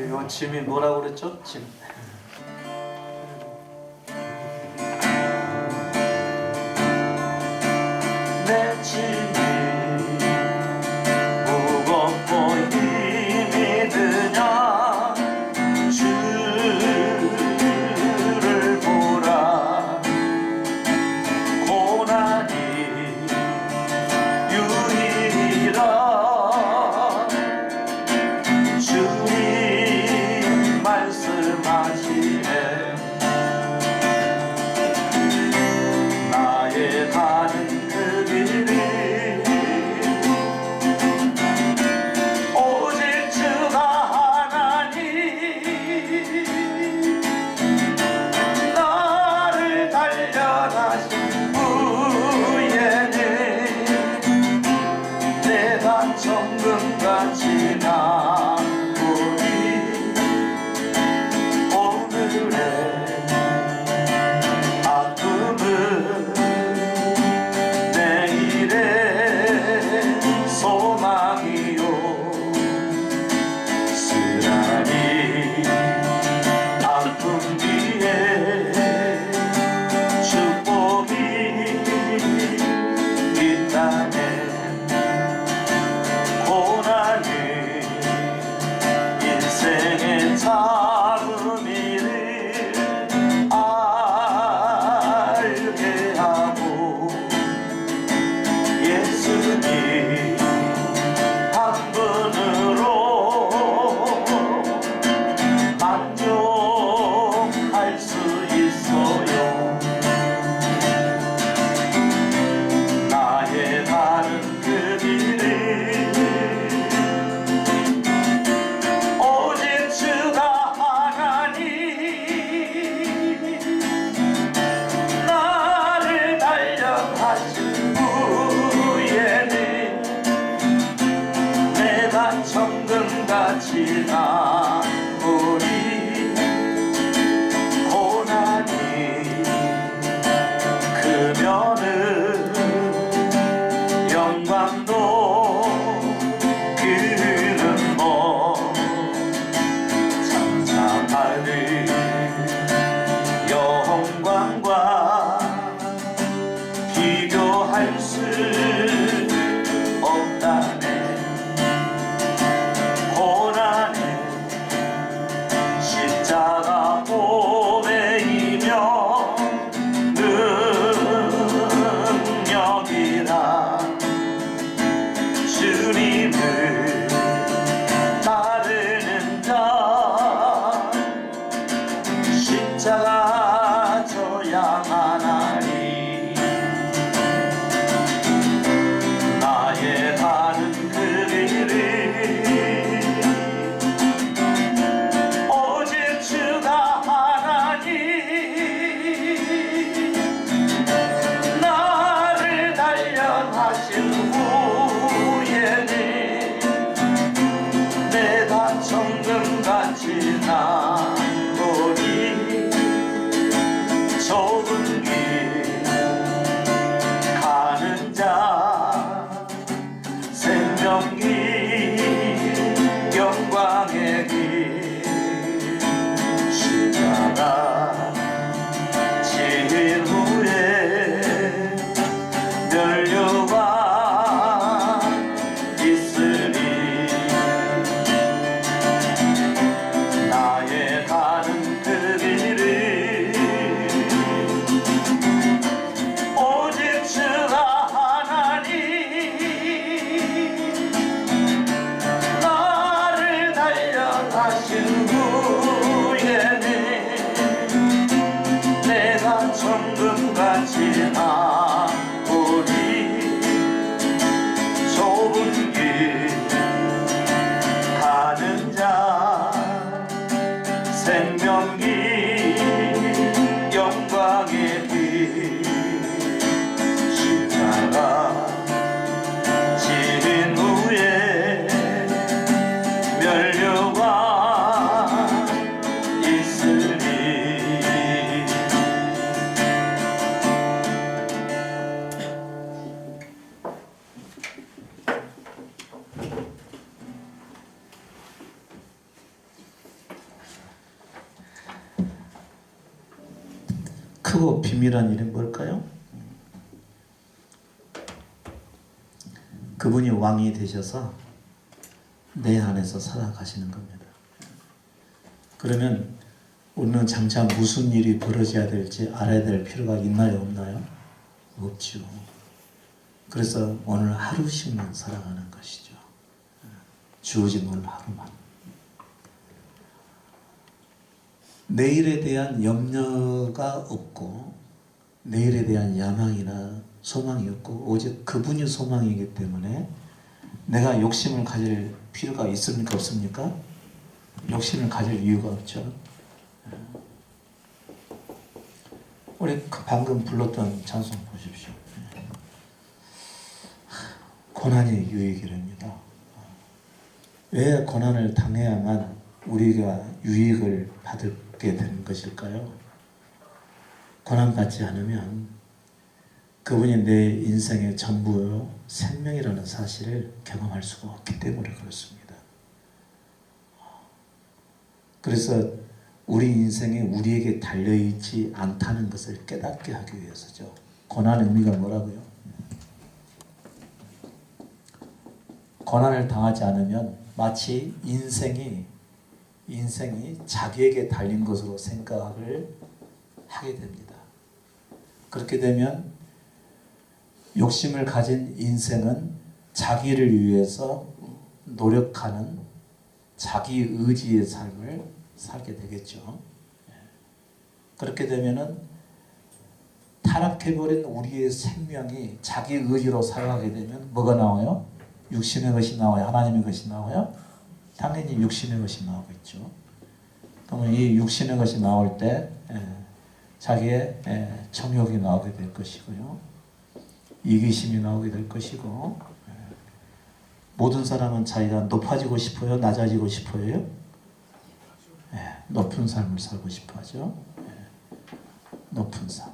요 짐이 뭐라고 그랬죠? 짐. 내 짐이 무겁고 힘이 드냐 주를 보라. 고난이 유일이라 주님 말씀하시네. 나의 가는 그 길이 오직 주가 하나님 나를 단련하신 후에는 내가 정금같이 나오니 오늘의 아픔은 내일의 소망이요. 쓰라리 아픔 뒤에 축복이 있다네. 고난은 크고 비밀한 일이 뭘까요? 그분이 왕이 되셔서 내 안에서 살아가시는 겁니다. 그러면 우리는 장차 무슨 일이 벌어져야 될지 알아야 될 필요가 있나요, 없나요? 없죠. 그래서 오늘 하루씩만 살아가는 것이죠. 주어진 오늘 하루만. 내일에 대한 염려가 없고 내일에 대한 야망이나 소망이 없고 오직 그분이 소망이기 때문에 내가 욕심을 가질 필요가 있습니까, 없습니까? 욕심을 가질 이유가 없죠. 우리 방금 불렀던 찬송 보십시오. 고난이 유익이랍니다. 왜 고난을 당해야만 우리가 유익을 받게 되는 것일까요? 고난받지 않으면 그분이 내 인생의 전부요 생명이라는 사실을 경험할 수가 없기 때문에 그렇습니다. 그래서 우리 인생이 우리에게 달려있지 않다는 것을 깨닫게 하기 위해서죠. 고난 의미가 뭐라고요? 고난을 당하지 않으면 마치 인생이 자기에게 달린 것으로 생각을 하게 됩니다. 그렇게 되면 욕심을 가진 인생은 자기를 위해서 노력하는 자기 의지의 삶을 살게 되겠죠. 그렇게 되면은 타락해버린 우리의 생명이 자기 의지로 살아가게 되면 뭐가 나와요? 육신의 것이 나와요? 하나님의 것이 나와요? 당연히 육신의 것이 나오겠죠. 그러면 이 육신의 것이 나올 때 자기의 정욕이 나오게 될 것이고요. 이기심이 나오게 될 것이고 모든 사람은 자기가 높아지고 싶어요? 낮아지고 싶어요? 높은 삶을 살고 싶어 하죠. 높은 삶.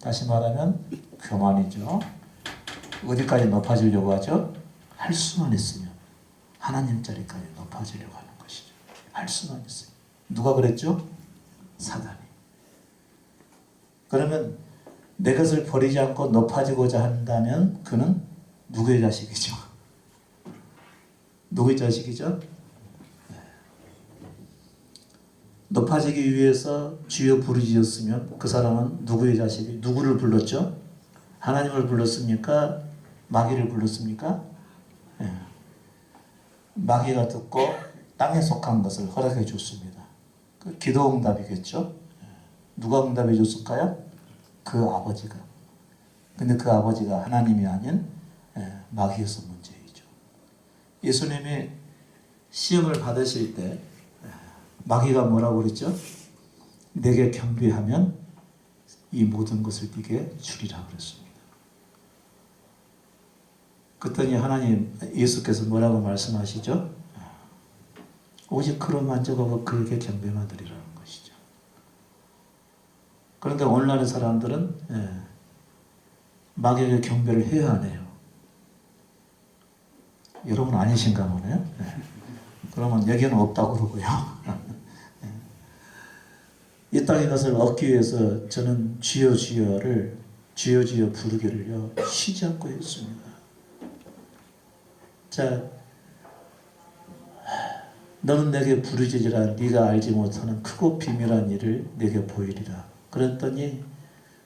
다시 말하면 교만이죠. 어디까지 높아지려고 하죠? 할 수만 있으면 하나님 자리까지 높아지려고 하는 것이죠. 할 수만 있어요. 누가 그랬죠? 사단이. 그러면 내 것을 버리지 않고 높아지고자 한다면 그는 누구의 자식이죠? 누구의 자식이죠? 높아지기 위해서 주여 부르짖었으면 그 사람은 누구의 자식이 누구를 불렀죠? 하나님을 불렀습니까? 마귀를 불렀습니까? 마귀가 듣고 땅에 속한 것을 허락해 줬습니다. 그 기도 응답이겠죠? 누가 응답해 줬을까요? 그 아버지가. 근데 그 아버지가 하나님이 아닌 마귀에서 문제이죠. 예수님이 시험을 받으실 때 마귀가 뭐라고 그랬죠? 내게 경배하면 이 모든 것을 네게 주리라 그랬습니다. 그랬더니 하나님 예수께서 뭐라고 말씀하시죠? 오직 그로 만족하고 그에게 경배만 드리라는 것이죠. 그런데 오늘날의 사람들은 마귀에게 경배를 해야 하네요. 여러분 아니신가 보네요. 그러면 여기는 없다고 그러고요. 이 땅의 것을 얻기 위해서 저는 주여 주여를 주여 주여 부르기를요 쉬지 않고 했습니다. 자, 너는 내게 부르짖으라. 네가 알지 못하는 크고 비밀한 일을 내게 보이리라. 그랬더니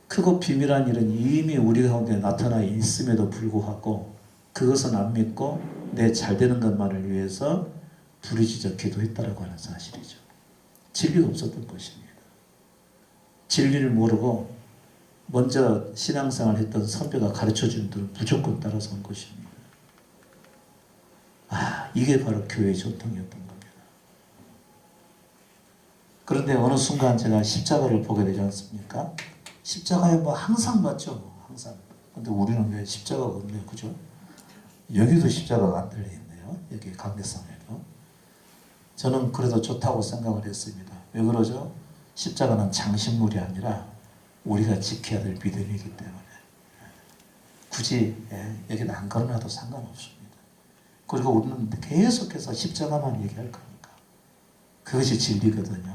크고 비밀한 일은 이미 우리 가운데 나타나 있음에도 불구하고 그것은 안 믿고 내 잘되는 것만을 위해서 부르짖어 기도했다라고 하는 사실이죠. 진리가 없었던 것입니다. 진리를 모르고 먼저 신앙생활 했던 선배가 가르쳐준 대로 무조건 따라선 것입니다. 이게 바로 교회의 전통이었던 겁니다. 그런데 어느 순간 제가 십자가를 보게 되지 않습니까? 십자가에 뭐 항상 봤죠. 항상. 근데 우리는 왜 십자가가 없네요. 그죠? 여기도 십자가가 안 달려있네요. 여기 강대상에도. 저는 그래도 좋다고 생각을 했습니다. 왜 그러죠? 십자가는 장식물이 아니라 우리가 지켜야 될 믿음이기 때문에 굳이 여기는 안 걸어놔도 상관없습니다. 그리고 우리는 계속해서 십자가만 얘기할 거니까 그것이 진리거든요.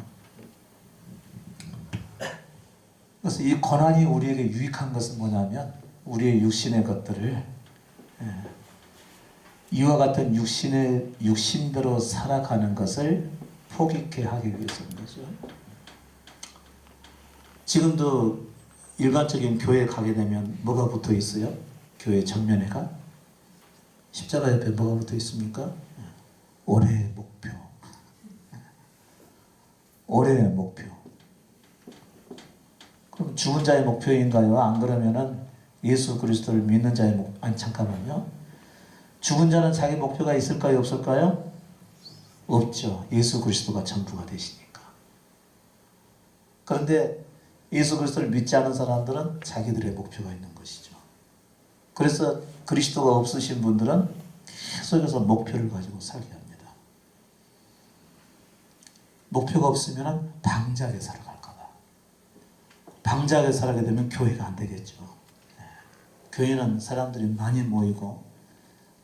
그래서 이 고난이 우리에게 유익한 것은 뭐냐면 우리의 육신의 것들을 이와 같은 육신대로 살아가는 것을 포기케 하기 위해서인 거죠. 지금도 일반적인 교회에 가게 되면 뭐가 붙어 있어요? 교회 전면에가 십자가 옆에 뭐가 붙어 있습니까? 올해의 목표. 올해의 목표. 그럼 죽은 자의 목표인가요? 안 그러면은 예수 그리스도를 믿는 자의 아니 잠깐만요. 죽은 자는 자기 목표가 있을까요? 없을까요? 없죠. 예수 그리스도가 전부가 되시니까. 그런데 예수 그리스도를 믿지 않은 사람들은 자기들의 목표가 있는 것이죠. 그래서 그리스도가 없으신 분들은 계속해서 목표를 가지고 살게 합니다. 목표가 없으면 방자하게 살아갈까 봐. 방자하게 살아게 되면 교회가 안 되겠죠. 교회는 사람들이 많이 모이고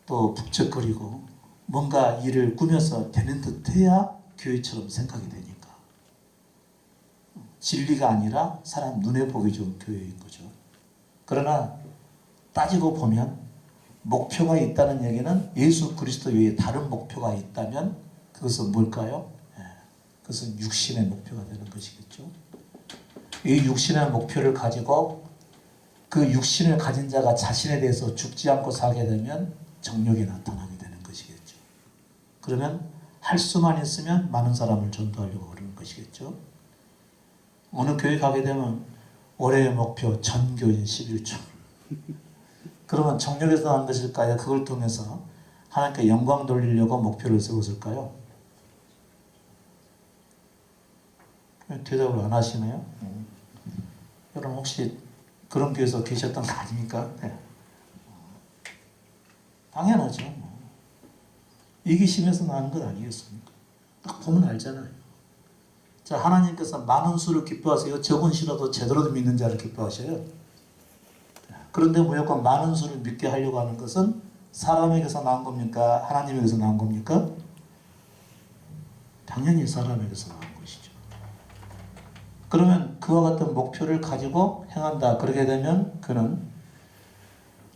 또 북적거리고 뭔가 일을 꾸며서 되는 듯 해야 교회처럼 생각이 되니까. 진리가 아니라 사람 눈에 보기 좋은 교회인 거죠. 그러나 따지고 보면 목표가 있다는 얘기는 예수 그리스도 외에 다른 목표가 있다면 그것은 뭘까요? 그것은 육신의 목표가 되는 것이겠죠. 이 육신의 목표를 가지고 그 육신을 가진 자가 자신에 대해서 죽지 않고 살게 되면 정욕이 나타나게 되는 것이겠죠. 그러면 할 수만 있으면 많은 사람을 전도하려고 그러는 것이겠죠. 어느 교회 가게 되면 올해의 목표 전교인 11조. 그러면 정욕에서 나온 것일까요? 그걸 통해서 하나님께 영광 돌리려고 목표를 세웠을까요? 대답을 안 하시네요. 여러분 혹시 그런 교회에서 계셨던 거 아닙니까? 네. 당연하죠. 이기심에서 나는 것 아니겠습니까? 딱 보면 알잖아요. 자, 하나님께서 많은 수를 기뻐하세요? 적은 수라도 제대로 믿는 자를 기뻐하셔요. 그런데 무조건 많은 수를 믿게 하려고 하는 것은 사람에게서 나온 겁니까? 하나님에게서 나온 겁니까? 당연히 사람에게서 나온 것이죠. 그러면 그와 같은 목표를 가지고 행한다. 그러게 되면 그는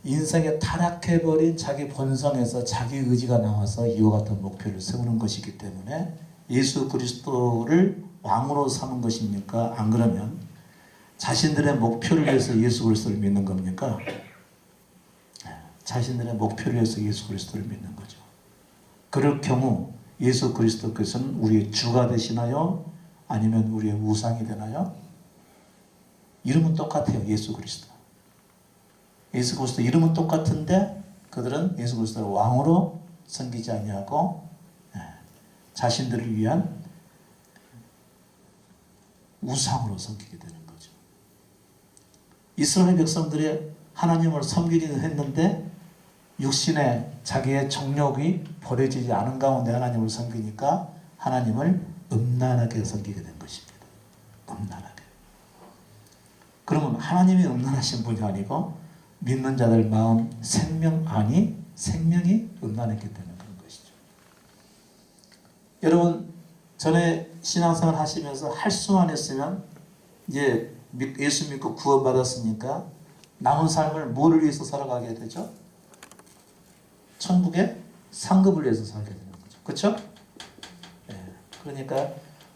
인생에 타락해버린 자기 본성에서 자기 의지가 나와서 이와 같은 목표를 세우는 것이기 때문에 예수 그리스도를 왕으로 삼은 것입니까? 안 그러면 자신들의 목표를 위해서 예수 그리스도를 믿는 겁니까? 자신들의 목표를 위해서 예수 그리스도를 믿는 거죠. 그럴 경우 예수 그리스도께서는 우리의 주가 되시나요? 아니면 우리의 우상이 되나요? 이름은 똑같아요. 예수 그리스도. 예수 그리스도 이름은 똑같은데 그들은 예수 그리스도를 왕으로 섬기지 아니하고 자신들을 위한 우상으로 섬기게 되는 거죠. 이스라엘 백성들이 하나님을 섬기기는 했는데 육신의 자기의 정욕이 버려지지 않은 가운데 하나님을 섬기니까 하나님을 음란하게 섬기게 된 것입니다. 음란하게. 그러면 하나님이 음란하신 분이 아니고 믿는 자들 마음 생명 안이 생명이 음란했기 때문에 그런 것이죠. 여러분 전에 신앙생활 하시면서 할 수만 했으면 이제 예수 믿고 구원받았으니까 남은 삶을 뭐를 위해서 살아가게 되죠? 천국의 상급을 위해서 살게 되는 거죠. 그렇죠? 네. 그러니까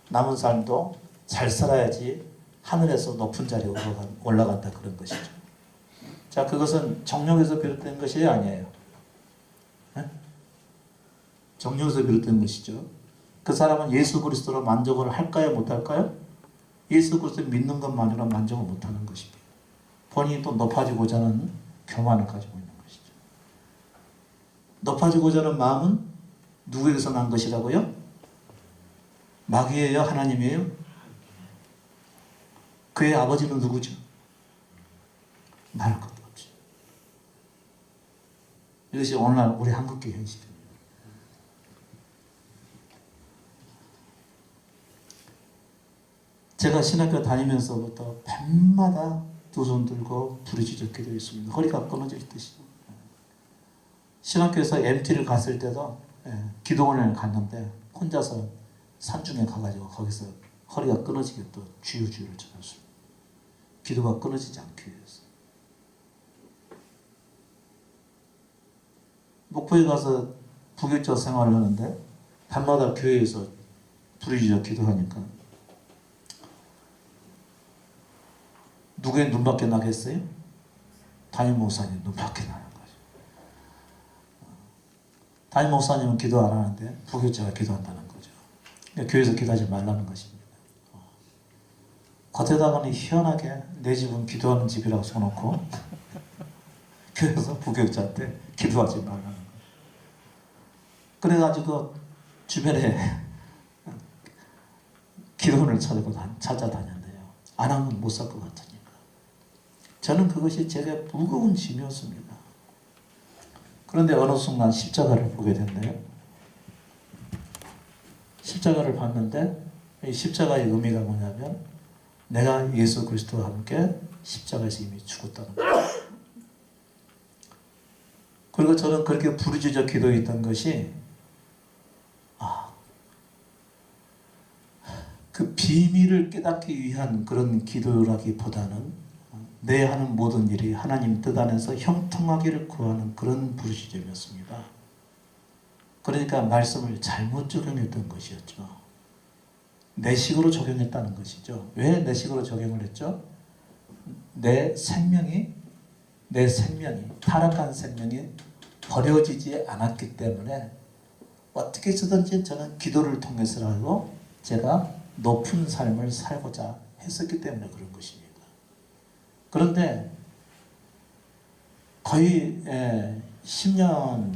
남은 삶도 잘 살아야지 하늘에서 높은 자리에 올라간다 그런 것이죠. 자, 그것은 정욕에서 비롯된 것이 아니에요. 네? 정욕에서 비롯된 것이죠. 그 사람은 예수 그리스도로 만족을 할까요? 못할까요? 예수 그리스도를 믿는 것만으로 만족을 못하는 것입니다. 본인이 또 높아지고자 하는 교만을 가지고 있는 것이죠. 높아지고자 하는 마음은 누구에게서 난 것이라고요? 마귀예요? 하나님이에요? 그의 아버지는 누구죠? 말할 것도 없죠. 이것이 오늘날 우리 한국교회 현실입니다. 제가 신학교 다니면서부터 밤마다 두 손 들고 부르짖어 기도했습니다. 허리가 끊어질 듯이. 신학교에서 MT를 갔을 때도 기도원을 갔는데 혼자서 산중에 가가지고 거기서 허리가 끊어지게 또 주여 주여를 전했습니다. 기도가 끊어지지 않기 위해서. 목포에 가서 부교자 생활을 하는데 밤마다 교회에서 부르짖어 기도하니까 누구의 눈밖에 나겠어요? 담임 목사님 눈밖에 나는 거죠. 담임 목사님은 기도 안 하는데 부교자가 기도한다는 거죠. 그러니까 교회에서 기도하지 말라는 것입니다. 겉에다가는 희한하게 내 집은 기도하는 집이라고 써놓고 교회에서 부교자한테 기도하지 말라는 거예요. 그래가지고 주변에 기도원을 찾아다녔는데요. 안 하면 못 살 것 같으니까. 저는 그것이 제게 무거운 짐이었습니다. 그런데 어느 순간 십자가를 보게 됐네요. 십자가를 봤는데 이 십자가의 의미가 뭐냐면 내가 예수 그리스도와 함께 십자가에서 이미 죽었다는 거예요. 그리고 저는 그렇게 부르짖어 기도했던 것이 그 비밀을 깨닫기 위한 그런 기도라기보다는 내 하는 모든 일이 하나님 뜻 안에서 형통하기를 구하는 그런 부르짖음이었습니다. 그러니까 말씀을 잘못 적용했던 것이었죠. 내 식으로 적용했다는 것이죠. 왜 내 식으로 적용을 했죠? 내 생명이 타락한 생명이 버려지지 않았기 때문에 어떻게 해서든지 저는 기도를 통해서라도 제가 높은 삶을 살고자 했었기 때문에 그런 것입니다. 그런데 거의 10년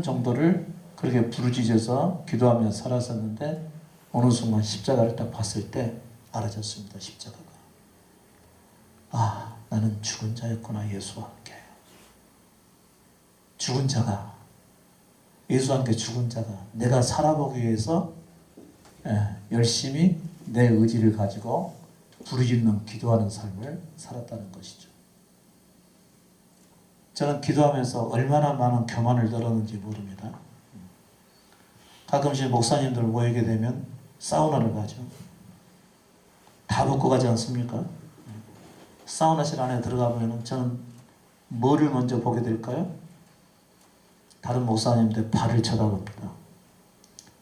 정도를 그렇게 부르짖어서 기도하며 살았었는데 어느 순간 십자가를 딱 봤을 때 알아졌습니다. 십자가가. 나는 죽은 자였구나. 예수와 함께. 죽은 자가, 예수와 함께 죽은 자가 내가 살아보기 위해서 열심히 내 의지를 가지고 부르짖는 기도하는 삶을 살았다는 것이죠. 저는 기도하면서 얼마나 많은 교만을 들었는지 모릅니다. 가끔씩 목사님들 모이게 되면 사우나를 가죠. 다 벗고 가지 않습니까? 사우나실 안에 들어가면 저는 뭐를 먼저 보게 될까요? 다른 목사님들 발을 쳐다봅니다.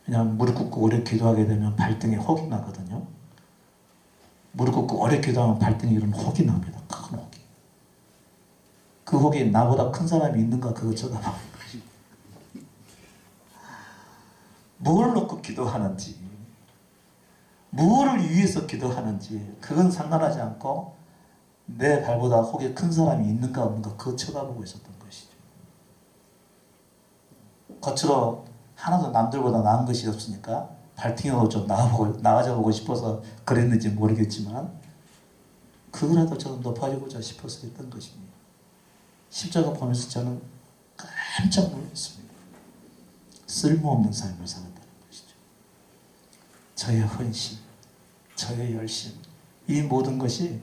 그냥 무릎 꿇고 오래 기도하게 되면 발등에 혹이 나거든요. 무릎 꿇고 오래 기도하면 발등에 이런 혹이 납니다. 큰 혹이. 그 혹이 나보다 큰 사람이 있는가 그거 쳐다보는 거지. 뭘 놓고 기도하는지, 무엇을 위해서 기도하는지 그건 상관하지 않고 내 발보다 혹이 큰 사람이 있는가 없는가 그거 쳐다보고 있었던 것이죠. 겉으로 하나도 남들보다 나은 것이 없으니까 발등으로 좀 나가져 보고 싶어서 그랬는지 모르겠지만 그거라도 좀 높아지고자 싶어서 했던 것입니다. 십자가 보면서 저는 깜짝 놀랐습니다. 쓸모없는 삶을 살았다는 것이죠. 저의 헌신, 저의 열심, 이 모든 것이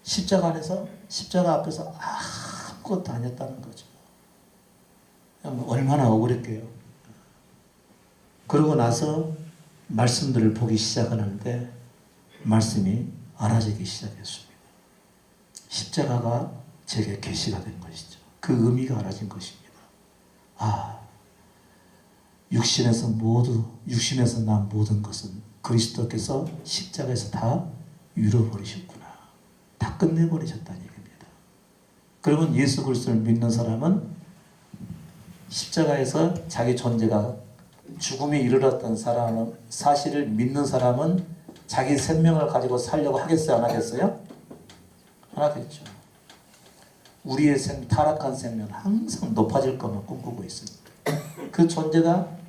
십자가 안에서, 십자가 앞에서 아무것도 아니었다는 거죠. 얼마나 억울했게요. 그러고 나서 말씀들을 보기 시작하는데 말씀이 알아지기 시작했습니다. 십자가가 제게 계시가 된 것이죠. 그 의미가 알아진 것입니다. 육신에서 난 모든 것은 그리스도께서 십자가에서 다 이뤄버리셨구나. 다 끝내버리셨다는 얘기입니다. 그러면 예수 그리스도를 믿는 사람은 십자가에서 자기 존재가 죽음에 이르렀던 사실을 믿는 사람은 자기 생명을 가지고 살려고 하겠어요? 안 하겠어요? 안 하겠죠. 우리의 타락한 생명은 항상 높아질 것만 꿈꾸고 있습니다. 그 존재가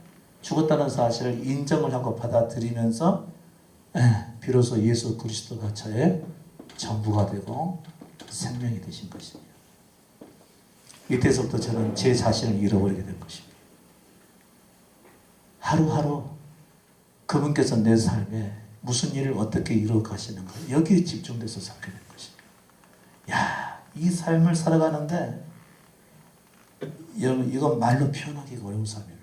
죽었다는 사실을 인정을 하고 받아들이면서 비로소 예수 그리스도가 저의 전부가 되고 생명이 되신 것입니다. 이때서부터 저는 제 자신을 잃어버리게 된 것입니다. 하루하루 그분께서 내 삶에 무슨 일을 어떻게 이루어 가시는가 여기에 집중돼서 살게 된 것입니다. 이 삶을 살아가는데 여러분 이건 말로 표현하기가 어려운 삶입니다.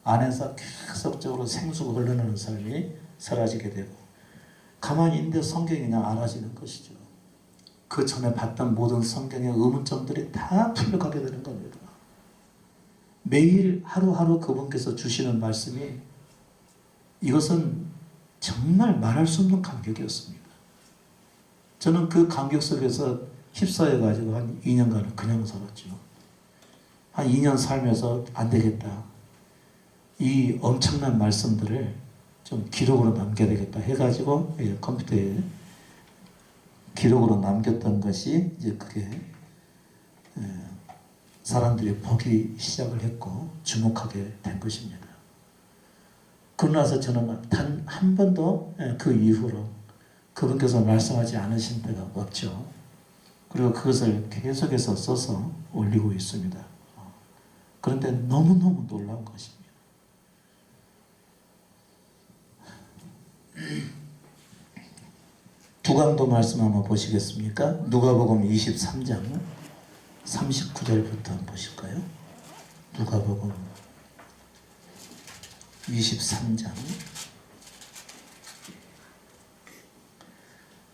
안에서 계속적으로 생수가 흘러나오는 삶이 사라지게 되고 가만히 있는데 성경이 그냥 알아지는 것이죠. 그 전에 봤던 모든 성경의 의문점들이 다 풀려가게 되는 겁니다. 매일 하루하루 그분께서 주시는 말씀이 이것은 정말 말할 수 없는 감격이었습니다. 저는 그 감격 속에서 휩싸여가지고 한 2년간을 그냥 살았죠. 한 2년 살면서 안 되겠다. 이 엄청난 말씀들을 좀 기록으로 남겨야 되겠다 해가지고 컴퓨터에 기록으로 남겼던 것이 이제 그게 사람들이 보기 시작을 했고 주목하게 된 것입니다. 그러고 나서 저는 단 한 번도 그 이후로 그분께서 말씀하지 않으신 때가 없죠. 그리고 그것을 계속해서 써서 올리고 있습니다. 그런데 너무너무 놀라운 것입니다. 두 강도 말씀 한번 보시겠습니까? 누가복음 23장 39절부터 한번 보실까요? 누가복음 23장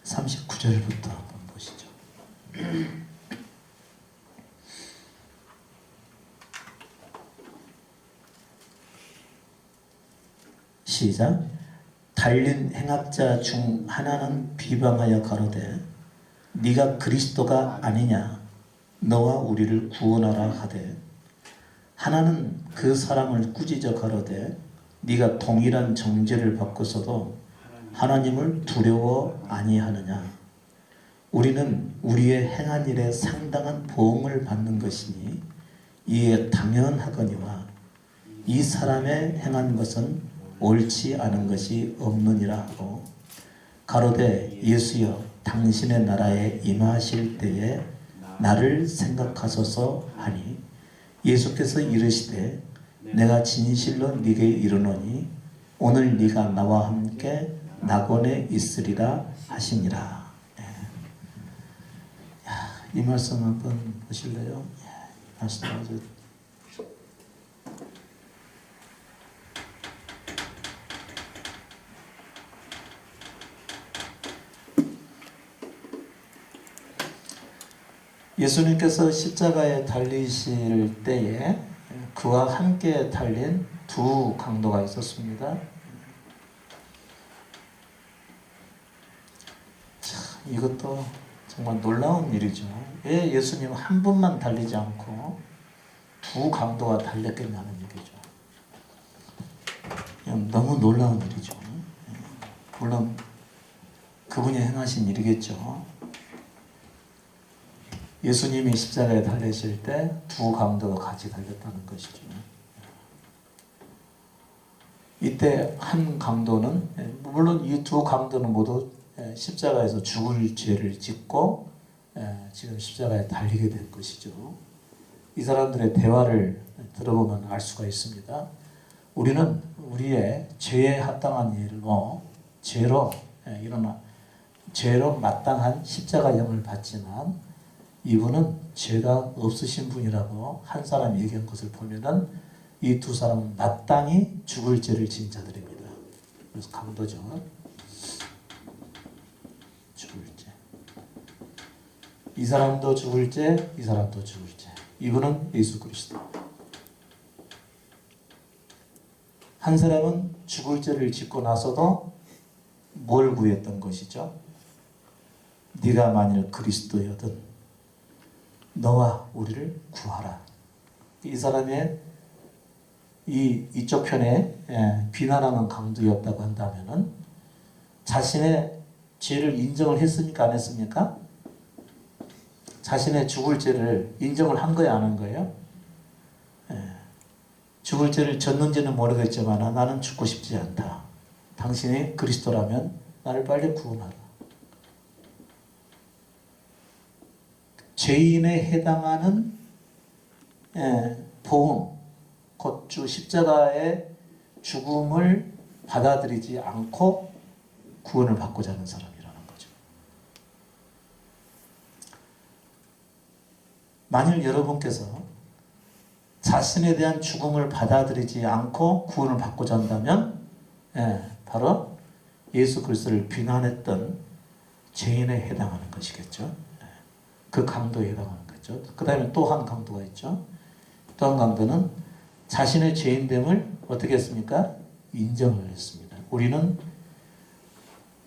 39절부터 한번 보시죠. 시작. 달린 행악자 중 하나는 비방하여 가로되 네가 그리스도가 아니냐 너와 우리를 구원하라 하되 하나는 그 사람을 꾸짖어 가로되 네가 동일한 정죄를 받고서도 하나님을 두려워 아니하느냐 우리는 우리의 행한 일에 상당한 보응을 받는 것이니 이에 당연하거니와 이 사람의 행한 것은 옳지 않은 것이 없느니라 하고 가로되 예수여 당신의 나라에 임하실 때에 나를 생각하소서 하니 예수께서 이르시되 내가 진실로 네게 이르노니 오늘 네가 나와 함께 낙원에 있으리라 하시니라. 이 말씀 한번 보실래요? 말씀 아주 예수님께서 십자가에 달리실 때에 그와 함께 달린 두 강도가 있었습니다. 참, 이것도 정말 놀라운 일이죠. 왜 예수님 한 분만 달리지 않고 두 강도가 달렸겠냐는 얘기죠. 너무 놀라운 일이죠. 물론 그분이 행하신 일이겠죠. 예수님이 십자가에 달리실 때 두 강도가 같이 달렸다는 것이죠. 이때 한 강도는 물론 이 두 강도는 모두 십자가에서 죽을 죄를 짓고 지금 십자가에 달리게 된 것이죠. 이 사람들의 대화를 들어보면 알 수가 있습니다. 우리는 우리의 죄에 합당한 일로 죄로 마땅한 십자가형을 받지만 이분은 죄가 없으신 분이라고 한 사람이 얘기한 것을 보면은 이 두 사람은 마땅히 죽을 죄를 지은 자들입니다. 그래서 강도죠. 죽을 죄. 이 사람도 죽을 죄, 이 사람도 죽을 죄. 이분은 예수 그리스도. 한 사람은 죽을 죄를 짓고 나서도 뭘 구했던 것이죠? 네가 만일 그리스도여든 너와 우리를 구하라. 이 사람의 이쪽 편에 비난하는 강도였다고 한다면은 자신의 죄를 인정을 했습니까? 안 했습니까? 자신의 죽을 죄를 인정을 한 거야, 안 한 거예요? 죽을 죄를 졌는지는 모르겠지만 나는 죽고 싶지 않다. 당신이 그리스도라면 나를 빨리 구원하라. 죄인에 해당하는 보험, 곧 주 십자가의 죽음을 받아들이지 않고 구원을 받고자 하는 사람이라는 거죠. 만일 여러분께서 자신에 대한 죽음을 받아들이지 않고 구원을 받고자 한다면 바로 예수 그리스도를 비난했던 죄인에 해당하는 것이겠죠. 그 강도에 해당하는 거죠. 그 다음에 또 한 강도가 있죠. 또 한 강도는 자신의 죄인됨을 어떻게 했습니까? 인정을 했습니다. 우리는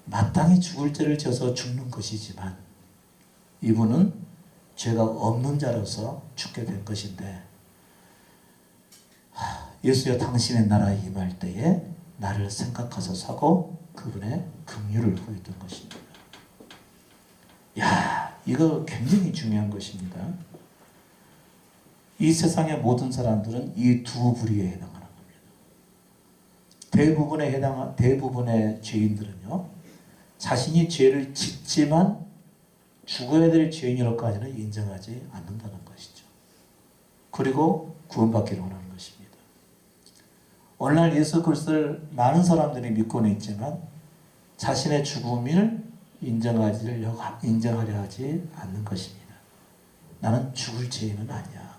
마땅히 죽을 죄를 져서 죽는 것이지만 이분은 죄가 없는 자로서 죽게 된 것인데 예수여 당신의 나라에 임할 때에 나를 생각하소서하고 그분의 긍휼을 보였던 것입니다. 야, 이거 굉장히 중요한 것입니다. 이 세상의 모든 사람들은 이 두 부류에 해당하는 겁니다. 대부분의 죄인들은요, 자신이 죄를 짓지만 죽어야 될 죄인이라고까지는 인정하지 않는다는 것이죠. 그리고 구원받기를 원하는 것입니다. 오늘날 예수 그리스도를 많은 사람들이 믿고는 있지만 자신의 죽음을 인정하려 하지 않는 것입니다. 나는 죽을 죄인은 아니야.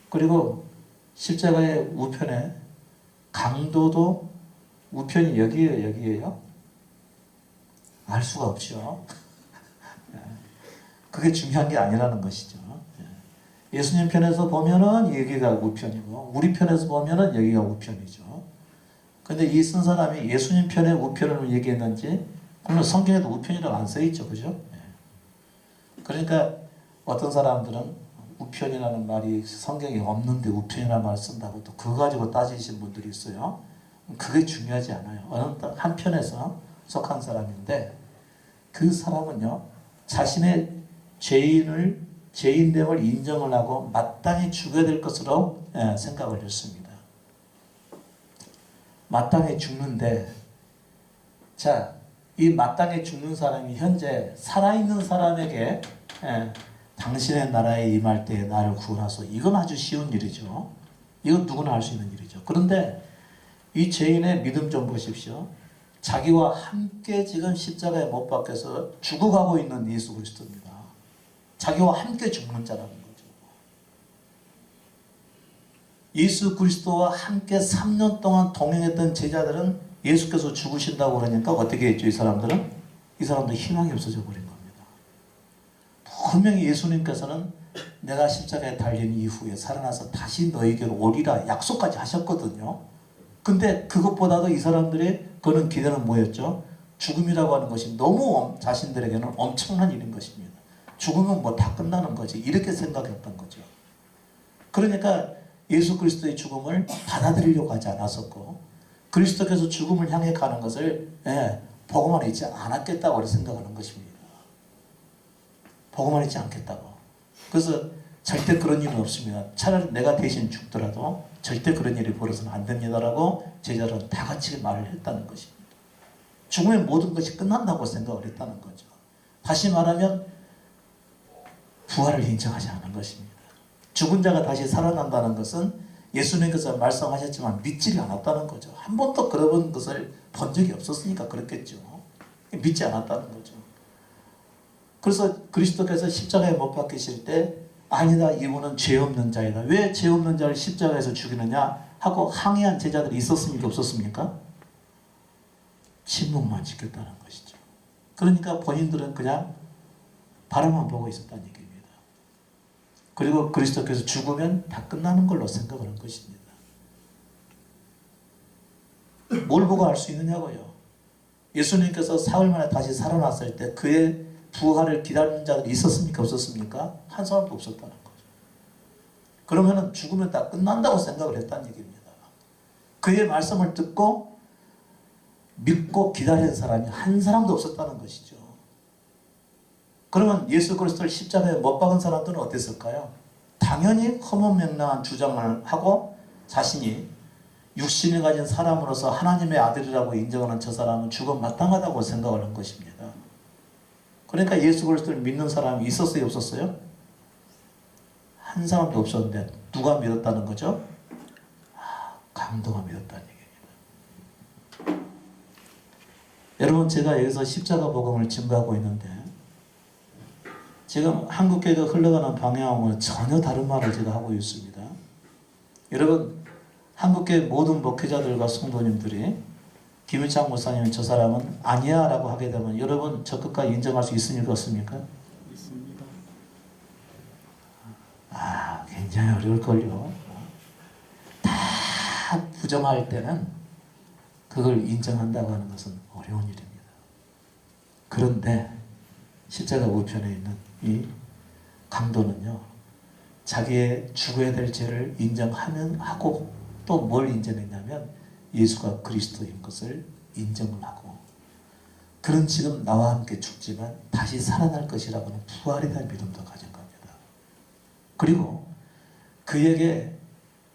그리고 십자가의 우편에 강도도 우편이 여기에요? 알 수가 없죠. 그게 중요한 게 아니라는 것이죠. 예수님 편에서 보면은 여기가 우편이고 우리 편에서 보면은 여기가 우편이죠. 근데 이 쓴 사람이 예수님 편의 우편을 얘기했는지 물론 성경에도 우편이라고 안 써있죠. 그죠? 그러니까 어떤 사람들은 우편이라는 말이 성경에 없는데 우편이라는 말을 쓴다고 또 그거 가지고 따지시는 분들이 있어요. 그게 중요하지 않아요. 어느 한편에서 속한 사람인데 그 사람은요 자신의 죄인됨을 인정을 하고 마땅히 죽어야 될 것으로 생각을 했습니다. 마땅히 죽는데 자, 이 마땅히 죽는 사람이 현재 살아있는 사람에게 당신의 나라에 임할 때에 나를 구원하소. 이건 아주 쉬운 일이죠. 이건 누구나 할 수 있는 일이죠. 그런데 이 죄인의 믿음 좀 보십시오. 자기와 함께 지금 십자가에 못 박혀서 죽어가고 있는 예수 그리스도입니다. 자기와 함께 죽는 자라는 거죠. 예수 그리스도와 함께 3년 동안 동행했던 제자들은 예수께서 죽으신다고 그러니까 어떻게 했죠? 이 사람들은? 이 사람들 희망이 없어져 버린 겁니다. 분명히 예수님께서는 내가 십자가에 달린 이후에 살아나서 다시 너에게로 오리라 약속까지 하셨거든요. 근데 그것보다도 이 사람들의 그런 기대는 뭐였죠? 죽음이라고 하는 것이 너무 자신들에게는 엄청난 일인 것입니다. 죽으면 뭐 다 끝나는 거지. 이렇게 생각했던 거죠. 그러니까 예수 그리스도의 죽음을 받아들이려고 하지 않았었고 그리스도께서 죽음을 향해 가는 것을 보고만 있지 않았겠다고 생각하는 것입니다. 보고만 있지 않겠다고. 그래서 절대 그런 일은 없습니다. 차라리 내가 대신 죽더라도 절대 그런 일이 벌어서는 안 됩니다라고 제자들은 다 같이 말을 했다는 것입니다. 죽으면 모든 것이 끝난다고 생각을 했다는 거죠. 다시 말하면 부활을 인정하지 않은 것입니다. 죽은 자가 다시 살아난다는 것은 예수님께서 말씀하셨지만 믿지 않았다는 거죠. 한 번도 그런 것을 본 적이 없었으니까 그렇겠죠. 믿지 않았다는 거죠. 그래서 그리스도께서 십자가에 못 박히실 때 아니다 이분은 죄 없는 자이다. 왜 죄 없는 자를 십자가에서 죽이느냐 하고 항의한 제자들이 있었습니까? 없었습니까? 침묵만 지켰다는 것이죠. 그러니까 본인들은 그냥 바라만 보고 있었다는 얘기입니다. 그리고 그리스도께서 죽으면 다 끝나는 걸로 생각을 한 것입니다. 뭘 보고 알 수 있느냐고요. 예수님께서 사흘 만에 다시 살아났을 때 그의 부활을 기다리는 자들이 있었습니까? 없었습니까? 한 사람도 없었다는 거죠. 그러면 죽으면 다 끝난다고 생각을 했다는 얘기입니다. 그의 말씀을 듣고 믿고 기다리는 사람이 한 사람도 없었다는 것이죠. 그러면 예수 그리스도를 십자가에 못 박은 사람들은 어땠을까요? 당연히 허무맹랑한 주장을 하고 자신이 육신을 가진 사람으로서 하나님의 아들이라고 인정하는 저 사람은 죽음 마땅하다고 생각을 한 것입니다. 그러니까 예수 그리스도를 믿는 사람이 있었어요? 없었어요? 한 사람도 없었는데 누가 믿었다는 거죠? 강도가 믿었다는 얘기입니다. 여러분 제가 여기서 십자가 복음을 증거하고 있는데 지금 한국교회가 흘러가는 방향하고는 전혀 다른 말을 제가 하고 있습니다. 여러분 한국교회 모든 목회자들과 성도님들이 김유창 목사님은 저 사람은 아니야 라고 하게 되면 여러분 적극과 인정할 수 있습니까 없습니까? 있습니다. 굉장히 어려울걸요. 다 부정할 때는 그걸 인정한다고 하는 것은 어려운 일입니다. 그런데 십자가 우편에 있는 이 강도는요, 자기의 죽어야 될 죄를 인정하고 또 뭘 인정했냐면 예수가 그리스도인 것을 인정을 하고, 그는 지금 나와 함께 죽지만 다시 살아날 것이라고 하는 부활에 대한 믿음도 가진 겁니다. 그리고 그에게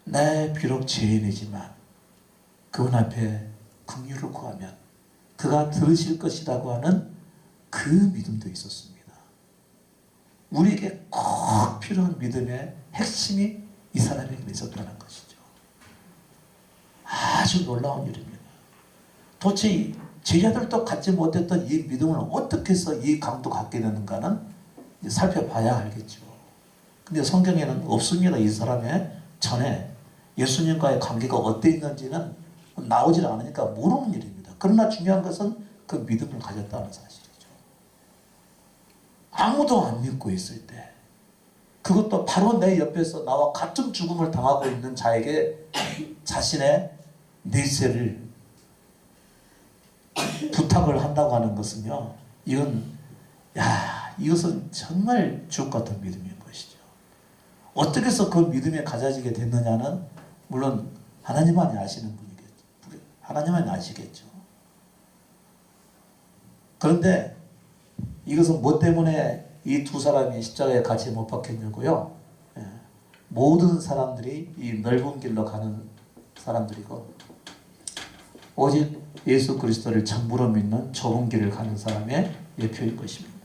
내 비록 죄인이지만 그분 앞에 긍휼을 구하면 그가 들으실 것이라고 하는 그 믿음도 있었습니다. 우리에게 꼭 필요한 믿음의 핵심이 이 사람에게 있었다는 것이죠. 아주 놀라운 일입니다. 도대체 제자들도 갖지 못했던 이 믿음을 어떻게 해서 이 강도 갖게 되는가는 살펴봐야 알겠죠. 근데 성경에는 없습니다. 이 사람의 전에 예수님과의 관계가 어땠는지는 나오질 않으니까 모르는 일입니다. 그러나 중요한 것은 그 믿음을 가졌다는 사실이죠. 아무도 안 믿고 있을 때, 그것도 바로 내 옆에서 나와 같은 죽음을 당하고 있는 자에게 자신의 내세를 부탁을 한다고 하는 것은요, 이것은 정말 주옥 같은 믿음인 것이죠. 어떻게 해서 그 믿음이 가져지게 됐느냐는 물론 하나님만이 아시는 분이겠죠. 하나님만이 아시겠죠. 그런데 이것은 뭐 때문에 이 두 사람이 십자가에 같이 못 박혔냐고요? 모든 사람들이 이 넓은 길로 가는 사람들이고, 오직 예수 그리스도를 전부로 믿는 좁은 길을 가는 사람의 예표인 것입니다.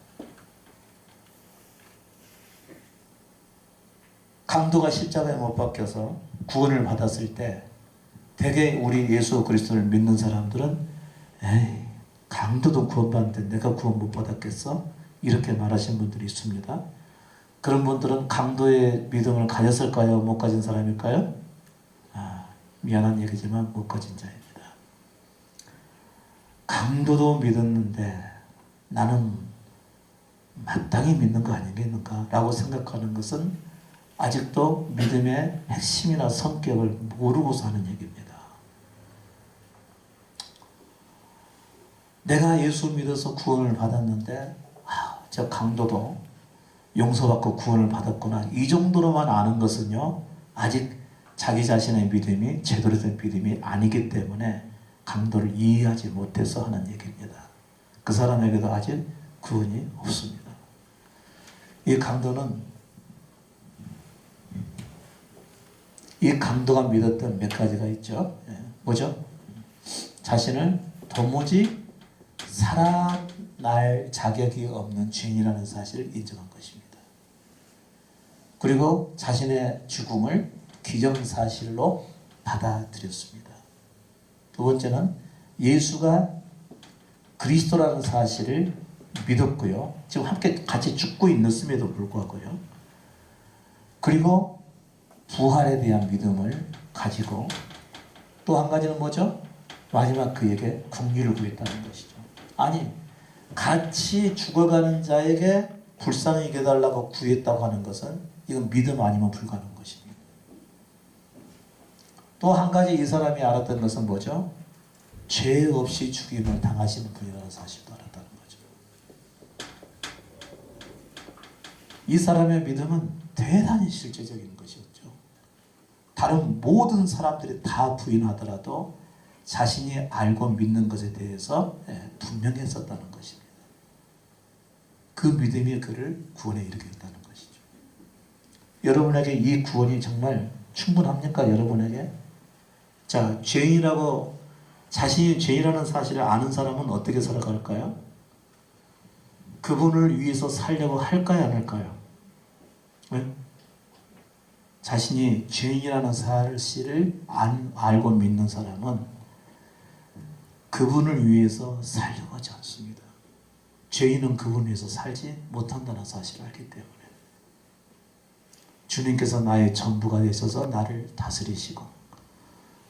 강도가 십자가에 못 박혀서 구원을 받았을 때 대개 우리 예수 그리스도를 믿는 사람들은 에이, 강도도 구원받는데 내가 구원 못 받았겠어? 이렇게 말하시는 분들이 있습니다. 그런 분들은 강도의 믿음을 가졌을까요? 못 가진 사람일까요? 미안한 얘기지만 못 가진 자입니다. 강도도 믿었는데 나는 마땅히 믿는 거 아니겠는가? 라고 생각하는 것은 아직도 믿음의 핵심이나 성격을 모르고 사는 얘기입니다. 내가 예수 믿어서 구원을 받았는데 저 강도도 용서받고 구원을 받았구나, 이 정도로만 아는 것은요, 아직 자기 자신의 믿음이 제대로 된 믿음이 아니기 때문에 강도를 이해하지 못해서 하는 얘기입니다. 그 사람에게도 아직 구원이 없습니다. 이 강도가 믿었던 몇 가지가 있죠. 뭐죠? 자신을 도무지 살아날 자격이 없는 죄인이라는 사실을 인정한 것입니다. 그리고 자신의 죽음을 기정사실로 받아들였습니다. 두 번째는 예수가 그리스도라는 사실을 믿었고요. 지금 함께 같이 죽고 있음에도 불구하고요. 그리고 부활에 대한 믿음을 가지고 또 한 가지는 뭐죠? 마지막 그에게 긍휼을 구했다는 것이죠. 아니, 같이 죽어가는 자에게 불쌍히 여겨달라고 구했다고 하는 것은 이건 믿음 아니면 불가능한 것입니다. 또 한 가지 이 사람이 알았던 것은 뭐죠? 죄 없이 죽임을 당하시는 분이라는 사실도 알았다는 거죠. 이 사람의 믿음은 대단히 실제적인 것이었죠. 다른 모든 사람들이 다 부인하더라도 자신이 알고 믿는 것에 대해서 분명했었다는 것입니다. 그 믿음이 그를 구원에 이르게 했다는 것이죠. 여러분에게 이 구원이 정말 충분합니까? 여러분에게? 자, 죄인이라고, 자신이 죄인이라는 사실을 아는 사람은 어떻게 살아갈까요? 그분을 위해서 살려고 할까요? 안 할까요? 왜? 자신이 죄인이라는 사실을 알고 믿는 사람은 그분을 위해서 살려고 하지 않습니다. 죄인은 그분을 위해서 살지 못한다는 사실을 알기 때문에 주님께서 나의 전부가 되셔서 나를 다스리시고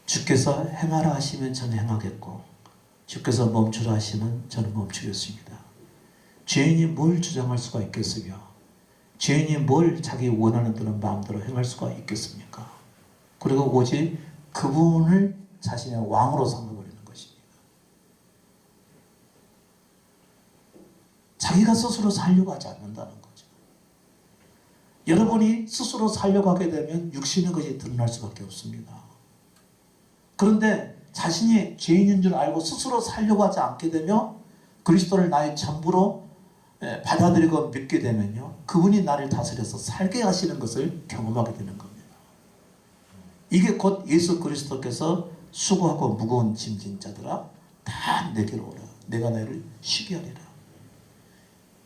주께서 행하라 하시면 저는 행하겠고 주께서 멈추라 하시면 저는 멈추겠습니다. 죄인이 뭘 주장할 수가 있겠으며 죄인이 뭘 자기 원하는 대로 마음대로 행할 수가 있겠습니까? 그리고 오직 그분을 자신의 왕으로 삼아버리는 것입니다. 자기가 스스로 살려고 하지 않는다는 거죠. 여러분이 스스로 살려고 하게 되면 육신의 것이 드러날 수밖에 없습니다. 그런데 자신이 죄인인 줄 알고 스스로 살려고 하지 않게 되며 그리스도를 나의 전부로 받아들이고 믿게 되면요, 그분이 나를 다스려서 살게 하시는 것을 경험하게 되는 겁니다. 이게 곧 예수 그리스도께서 수고하고 무거운 짐진 자들아 다 내게로 오라. 내가 너희를 쉬게 하리라.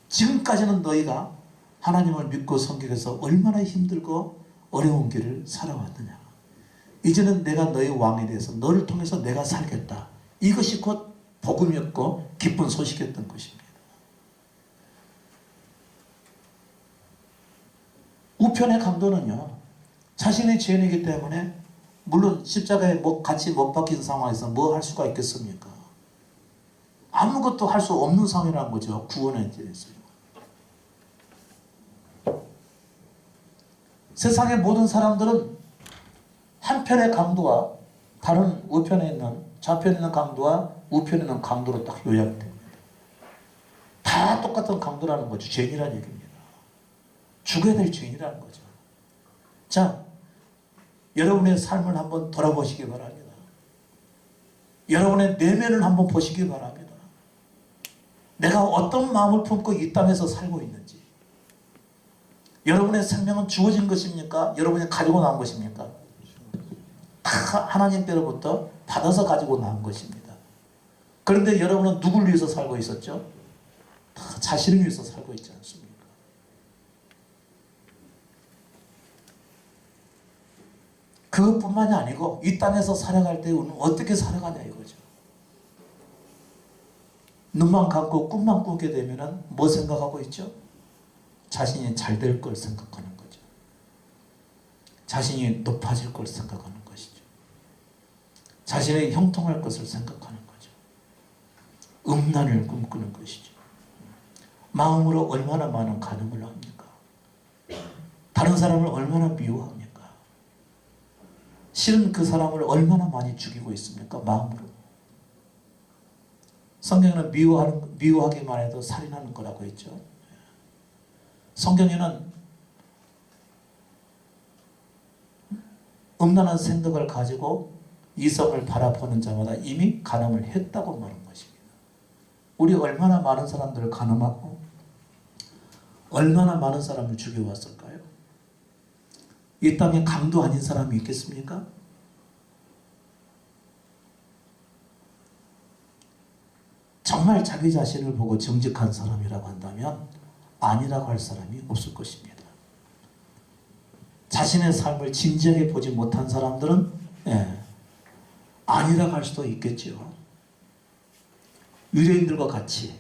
지금까지는 너희가 하나님을 믿고 섬기기 위해서 얼마나 힘들고 어려운 길을 살아왔느냐. 이제는 내가 너희 왕에 대해서 너를 통해서 내가 살겠다. 이것이 곧 복음이었고 기쁜 소식이었던 것입니다. 우편의 강도는요, 자신의 죄인이기 때문에 물론 십자가에 같이 못 박힌 상황에서 뭐 할 수가 있겠습니까? 아무것도 할 수 없는 상황이라는 거죠. 구원에 대해서요. 세상의 모든 사람들은 한편의 강도와 다른 우편에 있는 좌편에 있는 강도와 우편에 있는 강도로 딱 요약됩니다. 다 똑같은 강도라는 거죠. 죄인이라는 얘기입니다. 죽어야 될 죄인이라는 거죠. 자, 여러분의 삶을 한번 돌아보시기 바랍니다. 여러분의 내면을 한번 보시기 바랍니다. 내가 어떤 마음을 품고 이 땅에서 살고 있는지. 여러분의 생명은 주어진 것입니까? 여러분이 가지고 나온 것입니까? 다 하나님께로부터 받아서 가지고 나온 것입니다. 그런데 여러분은 누굴 위해서 살고 있었죠? 다 자신을 위해서 살고 있지 않습니까? 그것뿐만이 아니고 이 땅에서 살아갈 때 우리는 어떻게 살아가냐 이거죠. 눈만 감고 꿈만 꾸게 되면 뭐 생각하고 있죠? 자신이 잘 될 걸 생각하는 거죠. 자신이 높아질 걸 생각하는 것이죠. 자신의 형통할 것을 생각하는 거죠. 음란을 꿈꾸는 것이죠. 마음으로 얼마나 많은 간음을 합니까? 다른 사람을 얼마나 미워합니까? 실은 그 사람을 얼마나 많이 죽이고 있습니까? 마음으로. 성경에는 미워하기만 해도 살인하는 거라고 했죠. 성경에는 음란한 생각을 가지고 이성을 바라보는 자마다 이미 간음을 했다고 말한 것입니다. 우리 얼마나 많은 사람들을 간음하고 얼마나 많은 사람을 죽여왔을까요? 이 땅에 강도 아닌 사람이 있겠습니까? 정말 자기 자신을 보고 정직한 사람이라고 한다면 아니라고 할 사람이 없을 것입니다. 자신의 삶을 진지하게 보지 못한 사람들은 아니라고 할 수도 있겠죠. 유대인들과 같이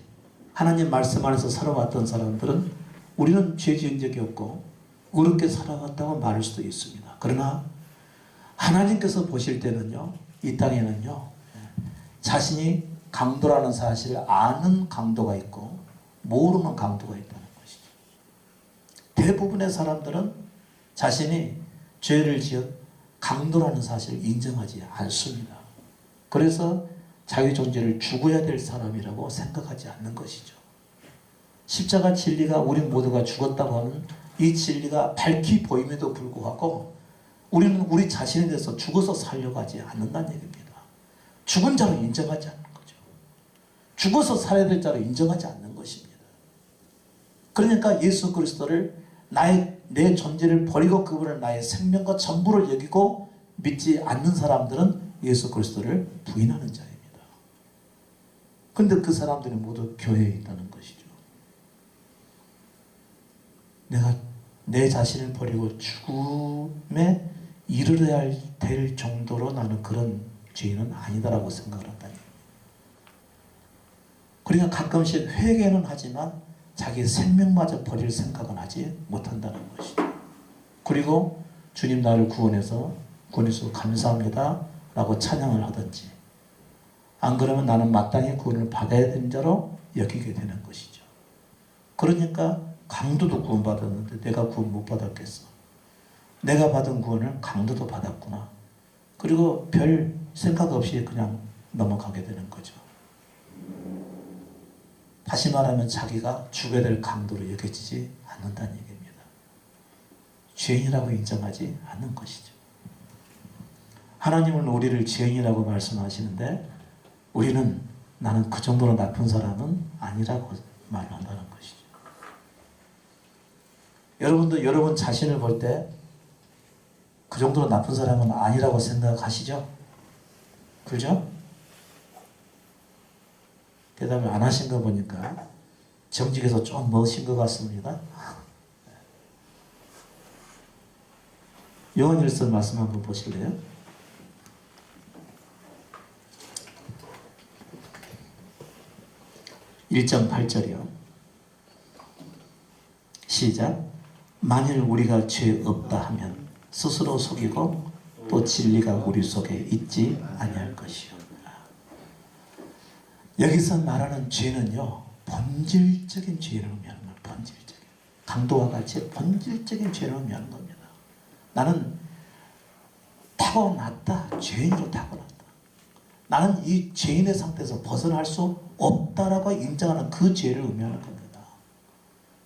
하나님 말씀 안에서 살아왔던 사람들은 우리는 죄 지은 적이 없고 어렵게 살아왔다고 말할 수도 있습니다. 그러나 하나님께서 보실 때는요, 이 땅에는요, 자신이 강도라는 사실을 아는 강도가 있고 모르는 강도가 있다는 것이죠. 대부분의 사람들은 자신이 죄를 지은 강도라는 사실을 인정하지 않습니다. 그래서 자기 존재를 죽어야 될 사람이라고 생각하지 않는 것이죠. 십자가 진리가 우리 모두가 죽었다고 하는 이 진리가 밝히 보임에도 불구하고 우리는 우리 자신에 대해서 죽어서 살려고 하지 않는다는 얘기입니다. 죽은 자로 인정하지 않는 거죠. 죽어서 살아야 될 자로 인정하지 않는 것입니다. 그러니까 예수 그리스도를 내 존재를 버리고 그분을 나의 생명과 전부를 여기고 믿지 않는 사람들은 예수 그리스도를 부인하는 자입니다. 그런데 그 사람들이 모두 교회에 있다는 것이죠. 내가 내 자신을 버리고 죽음에 이르러야 될 정도로 나는 그런 죄인은 아니다라고 생각을 한다. 그러니까 가끔씩 회개는 하지만 자기 생명마저 버릴 생각은 하지 못한다는 것이죠. 그리고 주님 나를 구원해서 감사합니다 라고 찬양을 하든지 안 그러면 나는 마땅히 구원을 받아야 되는 자로 여기게 되는 것이죠. 그러니까 강도도 구원받았는데 내가 구원 못 받았겠어. 내가 받은 구원을 강도도 받았구나. 그리고 별 생각 없이 그냥 넘어가게 되는 거죠. 다시 말하면 자기가 죽어야 될 강도로 여겨지지 않는다는 얘기입니다. 죄인이라고 인정하지 않는 것이죠. 하나님은 우리를 죄인이라고 말씀하시는데 우리는 나는 그 정도로 나쁜 사람은 아니라고 말한다는 것이죠. 여러분도 여러분 자신을 볼 때 그 정도로 나쁜 사람은 아니라고 생각하시죠? 그죠? 대답을 안 하신 거 보니까 정직해서 좀 멋진 것 같습니다. 요한일서 말씀 한번 보실래요? (1.8절이요) 시작. 만일 우리가 죄 없다 하면 스스로 속이고 또 진리가 우리 속에 있지 아니할 것이요. 여기서 말하는 죄는요, 본질적인 죄를 의미하는 거예요. 본질적인. 강도와 같이 본질적인 죄를 의미하는 겁니다. 나는 타고났다. 죄인으로 타고났다. 나는 이 죄인의 상태에서 벗어날 수 없다라고 인정하는 그 죄를 의미하는 겁니다.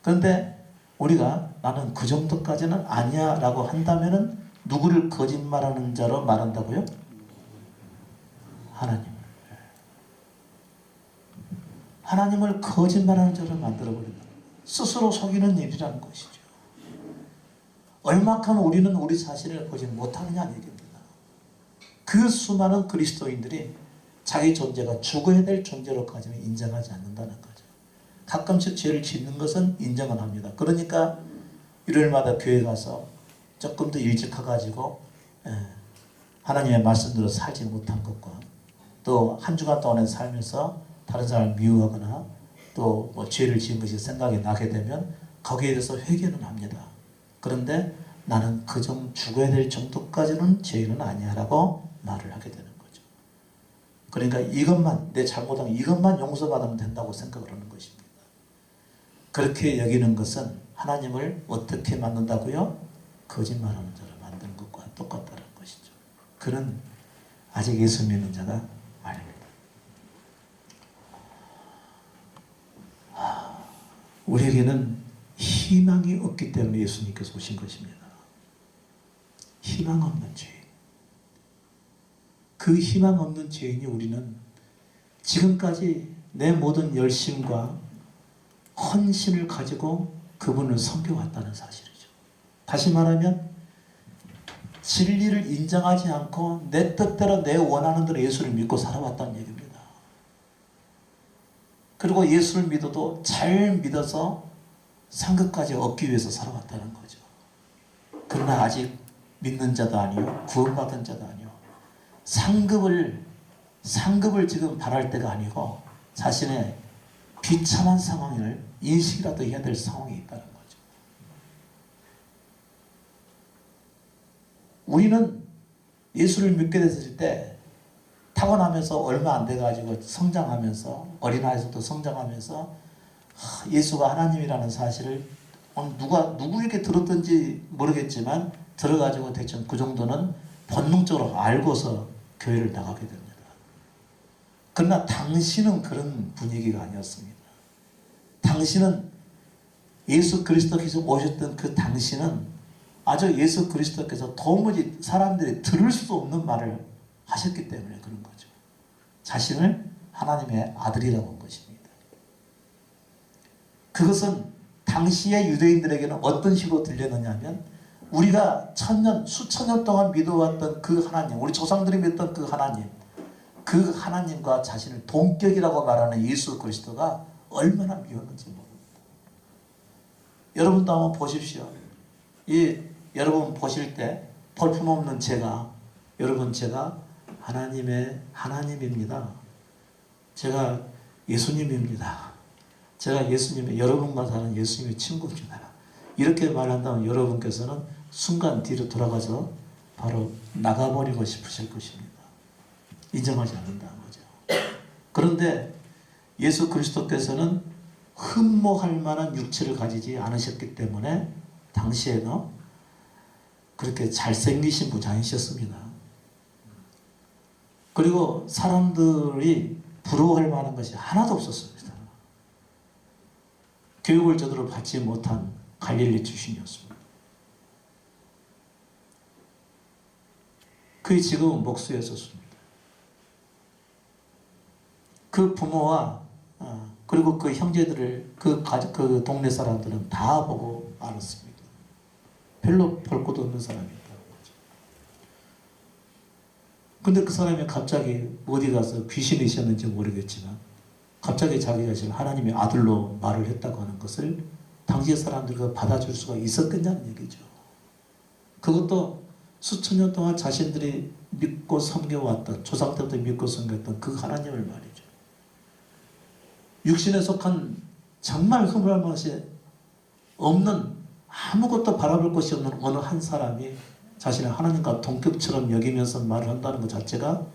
그런데 우리가 나는 그 정도까지는 아니야 라고 한다면은 누구를 거짓말하는 자로 말한다고요? 하나님. 하나님을 거짓말하는 자로 만들어버린다. 스스로 속이는 일이라는 것이죠. 얼마큼 우리는 우리 자신을 거짓 못하느냐는 얘기입니다. 그 수많은 그리스도인들이 자기 존재가 죽어야 될 존재로까지는 인정하지 않는다는 거죠. 가끔씩 죄를 짓는 것은 인정은 합니다. 그러니까 일요일마다 교회 가서 조금 더 일찍 가가지고 하나님의 말씀대로 살지 못한 것과 또 한 주간 동안에 살면서 다른 사람을 미워하거나 또 뭐 죄를 지은 것이 생각이 나게 되면 거기에 대해서 회개는 합니다. 그런데 나는 그정 죽어야 될 정도까지는 죄인은 아니야 라고 말을 하게 되는 거죠. 그러니까 이것만 내 잘못한 이것만 용서받으면 된다고 생각을 하는 것입니다. 그렇게 여기는 것은 하나님을 어떻게 만든다고요? 거짓말하는 자를 만드는 것과 똑같다는 것이죠. 그는 아직 예수 믿는 자가 아닙니다. 우리에게는 희망이 없기 때문에 예수님께서 오신 것입니다. 희망 없는 죄인. 그 희망 없는 죄인이 우리는 지금까지 내 모든 열심과 헌신을 가지고 그분을 섬겨왔다는 사실이죠. 다시 말하면 진리를 인정하지 않고 내 뜻대로 내 원하는 대로 예수를 믿고 살아왔다는 얘기입니다. 그리고 예수를 믿어도 잘 믿어서 상급까지 얻기 위해서 살아왔다는 거죠. 그러나 아직 믿는 자도 아니요, 구원받은 자도 아니요, 상급을 지금 바랄 때가 아니고 자신의 비참한 상황을 인식이라도 해야 될 상황이 있다는 거죠. 우리는 예수를 믿게 됐을 때 타고나면서 얼마 안 돼가지고 성장하면서 어린아이에서도 성장하면서 예수가 하나님이라는 사실을 누구에게 들었든지 모르겠지만 들어가지고 대충 그 정도는 본능적으로 알고서 교회를 나가게 됩니다. 그러나 당신은 그런 분위기가 아니었습니다. 당신은 예수 그리스도께서 오셨던 그 당신은 아주 예수 그리스도께서 도무지 사람들이 들을 수 없는 말을 하셨기 때문에 그런 거죠. 자신을 하나님의 아들이라고 한 것입니다. 그것은 당시의 유대인들에게는 어떤 식으로 들렸느냐 하면 우리가 수천 년 동안 믿어왔던 그 하나님, 우리 조상들이 믿던 그 하나님과 자신을 동격이라고 말하는 예수 그리스도가 얼마나 미웠는지 모릅니다. 여러분도 한번 보십시오. 여러분 보실 때 볼품없는 제가 하나님입니다. 제가 예수님입니다. 제가 여러분과 사는 예수님의 친구입니다. 이렇게 말한다면 여러분께서는 순간 뒤로 돌아가서 바로 나가버리고 싶으실 것입니다. 인정하지 않는다는 거죠. 그런데 예수 그리스도께서는 흠모할 만한 육체를 가지지 않으셨기 때문에 당시에는 그렇게 잘생기신 분이 아니셨습니다. 그리고 사람들이 부러워할 만한 것이 하나도 없었습니다. 교육을 제대로 받지 못한 갈릴리 출신이었습니다. 그의 지금은 목수였었습니다. 그 부모와 그리고 그 형제들을 그 동네 사람들은 다 보고 알았습니다. 별로 볼 것도 없는 사람이었다는 거죠. 근데 그 사람이 갑자기 어디 가서 귀신이 있었는지 모르겠지만 갑자기 자기 자신을 하나님의 아들로 말을 했다고 하는 것을 당시의 사람들이 받아줄 수가 있었겠냐는 얘기죠. 그것도 수천 년 동안 자신들이 믿고 섬겨왔던, 조상 때부터 믿고 섬겼던 그 하나님을 말이죠. 육신에 속한 정말 흐물할 것이 없는, 아무것도 바라볼 것이 없는 어느 한 사람이 자신의 하나님과 동격처럼 여기면서 말을 한다는 것 자체가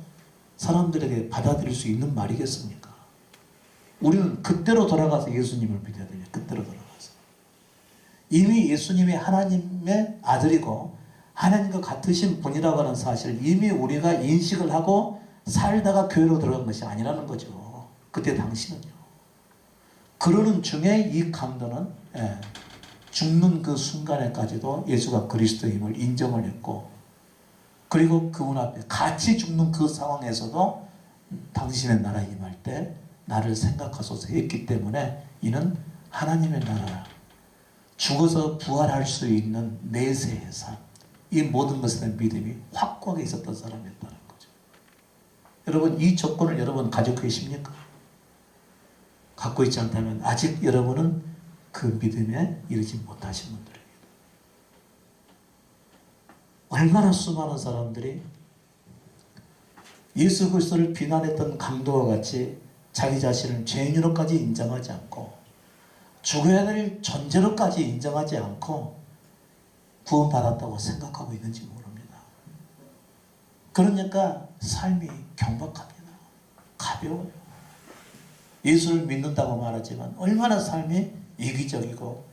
사람들에게 받아들일 수 있는 말이겠습니까? 우리는 그때로 돌아가서 예수님을 믿어야 돼요. 그때로 돌아가서. 이미 예수님이 하나님의 아들이고 하나님과 같으신 분이라고 하는 사실을 이미 우리가 인식을 하고 살다가 교회로 들어간 것이 아니라는 거죠. 그때 당시는요. 그러는 중에 이 강도는 죽는 그 순간에까지도 예수가 그리스도임을 인정을 했고, 그리고 그분 앞에 같이 죽는 그 상황에서도 당신의 나라 임할 때 나를 생각하소서 했기 때문에 이는 하나님의 나라, 죽어서 부활할 수 있는 내세의 삶, 이 모든 것에 대한 믿음이 확고하게 있었던 사람이었다는 거죠. 여러분, 이 조건을 여러분 가지고 계십니까? 갖고 있지 않다면 아직 여러분은 그 믿음에 이르지 못하신 분들입니다. 얼마나 수많은 사람들이 예수 그리스도를 비난했던 강도와 같이 자기 자신을 죄인으로까지 인정하지 않고 죽어야 될 존재로까지 인정하지 않고 구원받았다고 생각하고 있는지 모릅니다. 그러니까 삶이 경박합니다. 가벼워요. 예수를 믿는다고 말하지만 얼마나 삶이 이기적이고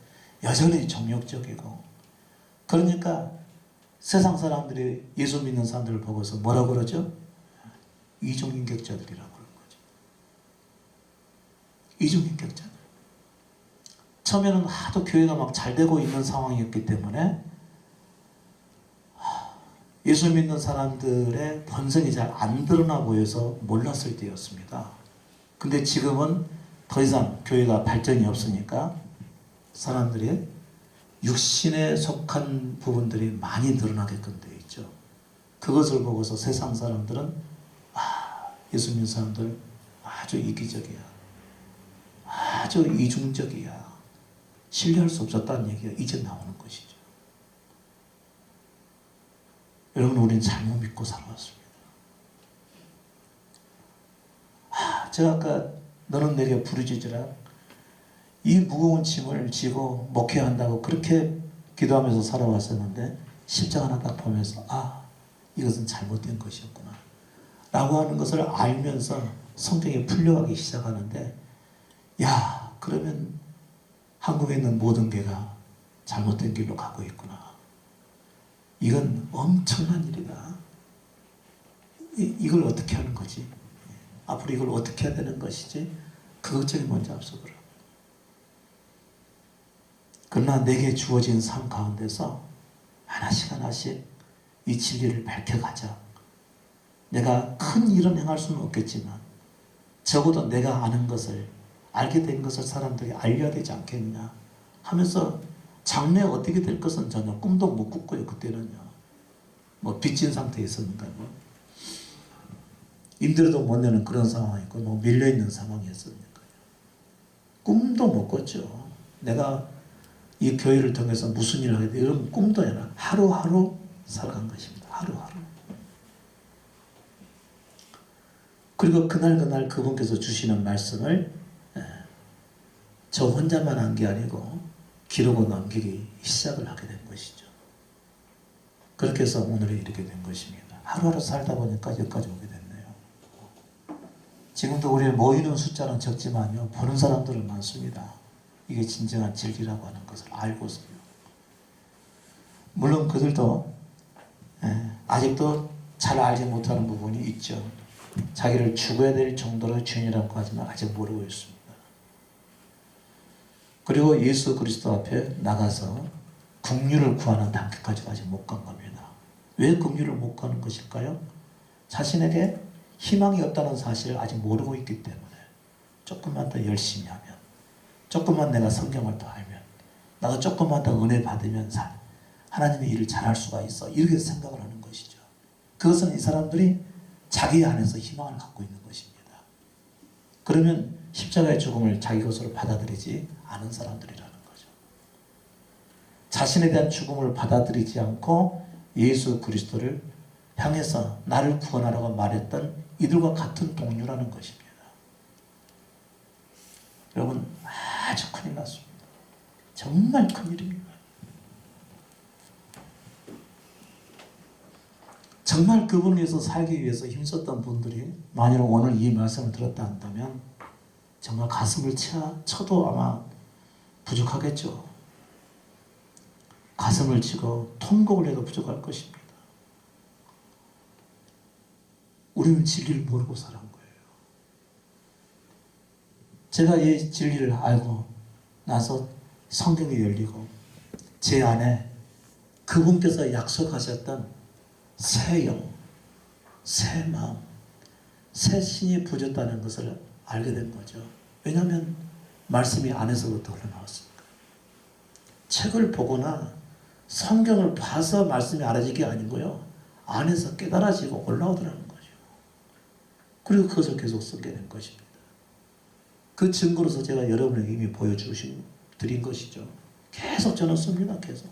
여전히 정욕적이고, 그러니까 세상 사람들이 예수 믿는 사람들을 보고서 뭐라고 그러죠? 이중인격자들이라고 그러는 거죠. 이중인격자들. 처음에는 하도 교회가 막 잘 되고 있는 상황이었기 때문에 예수 믿는 사람들의 본성이 잘 안 드러나 보여서 몰랐을 때였습니다. 근데 지금은 더 이상 교회가 발전이 없으니까 사람들이 육신에 속한 부분들이 많이 드러나게끔 되어 있죠. 그것을 보고서 세상 사람들은 예수 믿는 사람들 아주 이기적이야, 아주 이중적이야, 신뢰할 수 없었다는 얘기가 이제 나오는 것이죠. 여러분, 우리는 잘못 믿고 살아왔습니다. 제가 아까 너는 내게 부르짖으라, 이 무거운 짐을 지고 목회한다고 그렇게 기도하면서 살아왔었는데 십자가 하나 딱 보면서 이것은 잘못된 것이었구나 라고 하는 것을 알면서 성경이 풀려가기 시작하는데, 그러면 한국에 있는 모든 교회가 잘못된 길로 가고 있구나. 이건 엄청난 일이다. 이걸 어떻게 하는 거지? 앞으로 이걸 어떻게 해야 되는 것이지? 그 걱정이 먼저 앞서더라고요. 그러나 내게 주어진 삶 가운데서 하나씩 하나씩 이 진리를 밝혀가자. 내가 큰 일은 행할 수는 없겠지만 적어도 내가 아는 것을, 알게 된 것을 사람들에게 알려야 되지 않겠느냐 하면서 장래에 어떻게 될 것은 전혀 꿈도 못 꿨고요. 그때는요. 빚진 상태에 있었는가, 임대료도 못 내는 그런 상황이고, 밀려있는 상황이었으니까요. 꿈도 못 꿨죠. 내가 이 교회를 통해서 무슨 일을 하게 돼, 이런 꿈도 아니라 하루하루 살아간 것입니다. 하루하루. 그리고 그날 그분께서 주시는 말씀을 저 혼자만 한 게 아니고 기록으로 남기기 시작을 하게 된 것이죠. 그렇게 해서 오늘에 이르게 된 것입니다. 하루하루 살다 보니까 여기까지 오게 됐네요. 지금도 우리 모이는 숫자는 적지만요, 보는 사람들은 많습니다. 이게 진정한 진리라고 하는 것을 알고서요. 물론 그들도 아직도 잘 알지 못하는 부분이 있죠. 자기를 죽어야 될 정도로 죄인이라고 하지만 아직 모르고 있습니다. 그리고 예수 그리스도 앞에 나가서 긍휼을 구하는 단계까지 아직 못 간 겁니다. 왜 긍휼을 못 가는 것일까요? 자신에게 희망이 없다는 사실을 아직 모르고 있기 때문에 조금만 더 열심히 하면, 조금만 내가 성경을 더 알면, 나도 조금만 더 은혜 받으면 하나님의 일을 잘할 수가 있어, 이렇게 생각을 하는 것이죠. 그것은 이 사람들이 자기 안에서 희망을 갖고 있는 것입니다. 그러면 십자가의 죽음을 자기 것으로 받아들이지 않은 사람들이라는 거죠. 자신에 대한 죽음을 받아들이지 않고 예수 그리스도를 향해서 나를 구원하라고 말했던 이들과 같은 동료라는 것입니다. 여러분, 아주 큰일 났습니다. 정말 큰일입니다. 정말 그분을 위해서 살기 위해서 힘썼던 분들이 만일 오늘 이 말씀을 들었다 한다면 정말 가슴을 쳐도 아마 부족하겠죠. 가슴을 치고 통곡을 해도 부족할 것입니다. 우리는 진리를 모르고 살은 거예요. 제가 이 진리를 알고 나서 성경이 열리고 제 안에 그분께서 약속하셨던 새 영, 새 마음, 새 신이 부어졌다는 것을 알게 된 거죠. 왜냐하면 말씀이 안에서부터 흘러나왔으니까. 책을 보거나 성경을 봐서 말씀이 알아지게 아니고요, 안에서 깨달아지고 올라오더라는 거죠. 그리고 그것을 계속 쓰게 된 것입니다. 그 증거로서 제가 여러분에게 이미 드린 것이죠. 계속 저는 씁니다. 계속.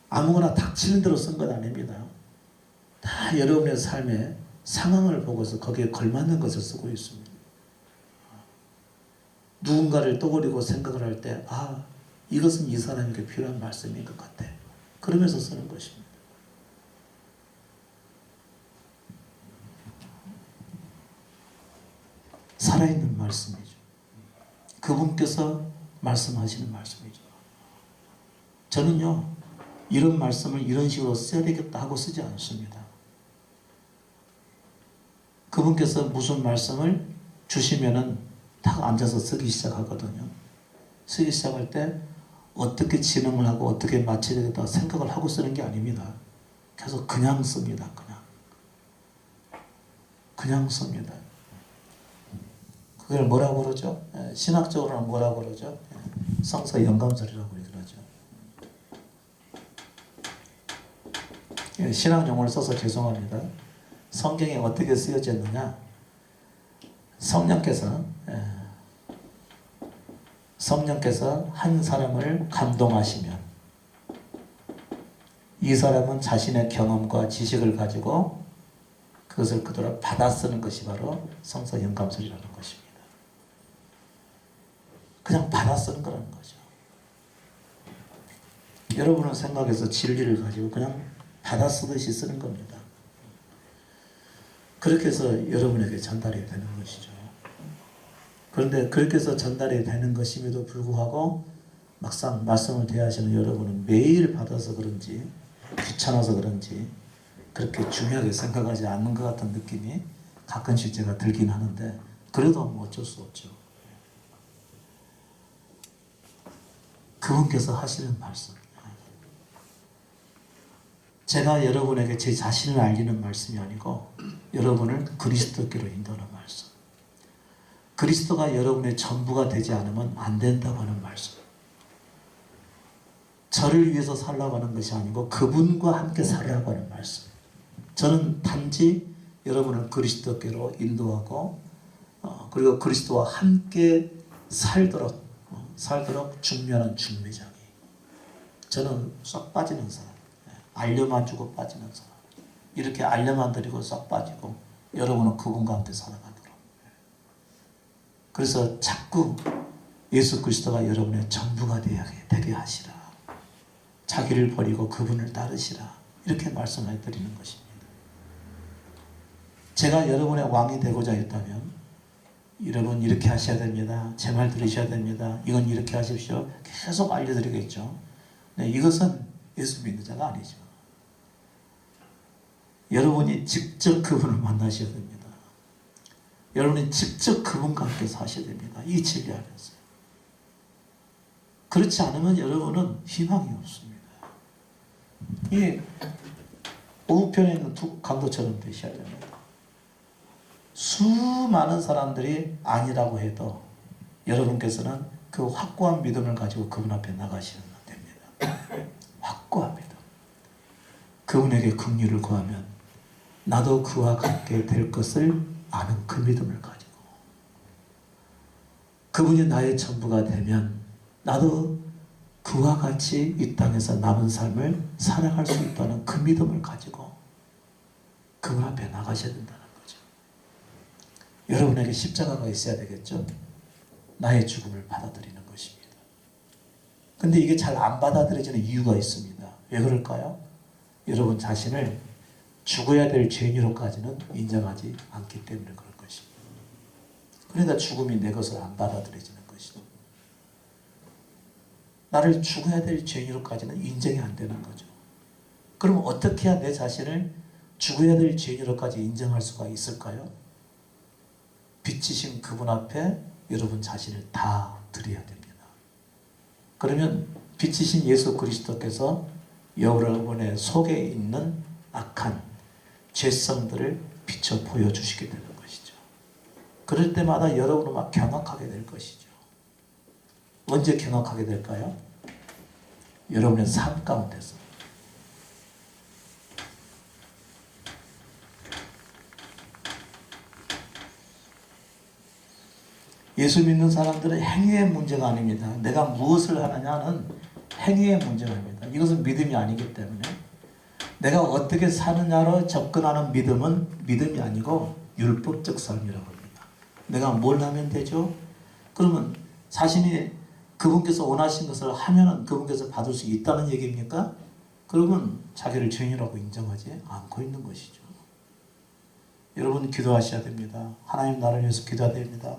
아무거나 닥치는 대로 쓴 건 아닙니다. 다 여러분의 삶의 상황을 보고서 거기에 걸맞는 것을 쓰고 있습니다. 누군가를 떠올리고 생각을 할 때, 이것은 이 사람에게 필요한 말씀인 것 같아, 그러면서 쓰는 것입니다. 살아있는 말씀이죠. 그분께서 말씀하시는 말씀이죠. 저는요, 이런 말씀을 이런 식으로 써야 되겠다 하고 쓰지 않습니다. 그분께서 무슨 말씀을 주시면은 딱 앉아서 쓰기 시작하거든요. 쓰기 시작할 때 어떻게 진행을 하고 어떻게 마쳐야 되겠다 생각을 하고 쓰는 게 아닙니다. 계속 그냥 씁니다. 그냥 씁니다. 그걸 뭐라고 그러죠? 신학적으로는 뭐라고 그러죠? 성서 영감설이라고 그러죠. 신학 용어를 써서 죄송합니다. 성경에 어떻게 쓰여졌느냐? 성령께서 한 사람을 감동하시면 이 사람은 자신의 경험과 지식을 가지고 그것을 그대로 받아 쓰는 것이 바로 성서 영감설이라는 것입니다. 그냥 받아 쓰는 거라는 거죠. 여러분의 생각에서 진리를 가지고 그냥 받아 쓰듯이 쓰는 겁니다. 그렇게 해서 여러분에게 전달이 되는 것이죠. 그런데 그렇게 해서 전달이 되는 것임에도 불구하고 막상 말씀을 대하시는 여러분은 매일 받아서 그런지 귀찮아서 그런지 그렇게 중요하게 생각하지 않는 것 같은 느낌이 가끔씩 제가 들긴 하는데, 그래도 뭐 어쩔 수 없죠. 그분께서 하시는 말씀, 제가 여러분에게 제 자신을 알리는 말씀이 아니고 여러분을 그리스도께로 인도하는 말씀, 그리스도가 여러분의 전부가 되지 않으면 안 된다고 하는 말씀, 저를 위해서 살라고 하는 것이 아니고 그분과 함께 살라고 하는 말씀. 저는 단지 여러분을 그리스도께로 인도하고 그리고 그리스도와 함께 살도록 중요한 중매장이, 저는 쏙 빠지는 사람, 알려만 주고 빠지는 사람, 이렇게 알려만 드리고 쏙 빠지고 여러분은 그분과 함께 살아가도록. 그래서 자꾸 예수 그리스도가 여러분의 전부가 되게 하시라, 자기를 버리고 그분을 따르시라, 이렇게 말씀해 드리는 것입니다. 제가 여러분의 왕이 되고자 했다면 여러분 이렇게 하셔야 됩니다. 제 말 들으셔야 됩니다. 이건 이렇게 하십시오. 계속 알려드리겠죠. 네, 이것은 예수 믿는 자가 아니죠. 여러분이 직접 그분을 만나셔야 됩니다. 여러분이 직접 그분과 함께 사셔야 됩니다. 이 진리 안에서. 그렇지 않으면 여러분은 희망이 없습니다. 이 우편에 있는 두 강도처럼 되셔야 됩니다. 수많은 사람들이 아니라고 해도 여러분께서는 그 확고한 믿음을 가지고 그분 앞에 나가시면 됩니다. 확고한 믿음. 그분에게 긍휼을 구하면 나도 그와 같게 될 것을 아는 그 믿음을 가지고 그분이 나의 전부가 되면 나도 그와 같이 이 땅에서 남은 삶을 살아갈 수 있다는 그 믿음을 가지고 그분 앞에 나가셔야 된다는 거죠. 여러분에게 십자가가 있어야 되겠죠. 나의 죽음을 받아들이는 것입니다. 근데 이게 잘 안 받아들여지는 이유가 있습니다. 왜 그럴까요? 여러분 자신을 죽어야 될 죄인으로까지는 인정하지 않기 때문에 그런 것입니다. 그러니까 죽음이 내 것을 안 받아들여지는 것이죠. 나를 죽어야 될 죄인으로까지는 인정이 안 되는 거죠. 그럼 어떻게 해야 내 자신을 죽어야 될 죄인으로까지 인정할 수가 있을까요? 빛이신 그분 앞에 여러분 자신을 다 드려야 됩니다. 그러면 빛이신 예수 그리스도께서 여러분의 속에 있는 악한 죄성들을 비춰 보여주시게 되는 것이죠. 그럴 때마다 여러분은 막 경악하게 될 것이죠. 언제 경악하게 될까요? 여러분의 삶 가운데서. 예수 믿는 사람들은 행위의 문제가 아닙니다. 내가 무엇을 하느냐는 행위의 문제입니다. 이것은 믿음이 아니기 때문에 내가 어떻게 사느냐로 접근하는 믿음은 믿음이 아니고 율법적 삶이라고 합니다. 내가 뭘 하면 되죠? 그러면 자신이 그분께서 원하신 것을 하면은 그분께서 받을 수 있다는 얘기입니까? 그러면 자기를 죄인이라고 인정하지 않고 있는 것이죠. 여러분 기도하셔야 됩니다. 하나님 나를 위해서 기도해야 됩니다.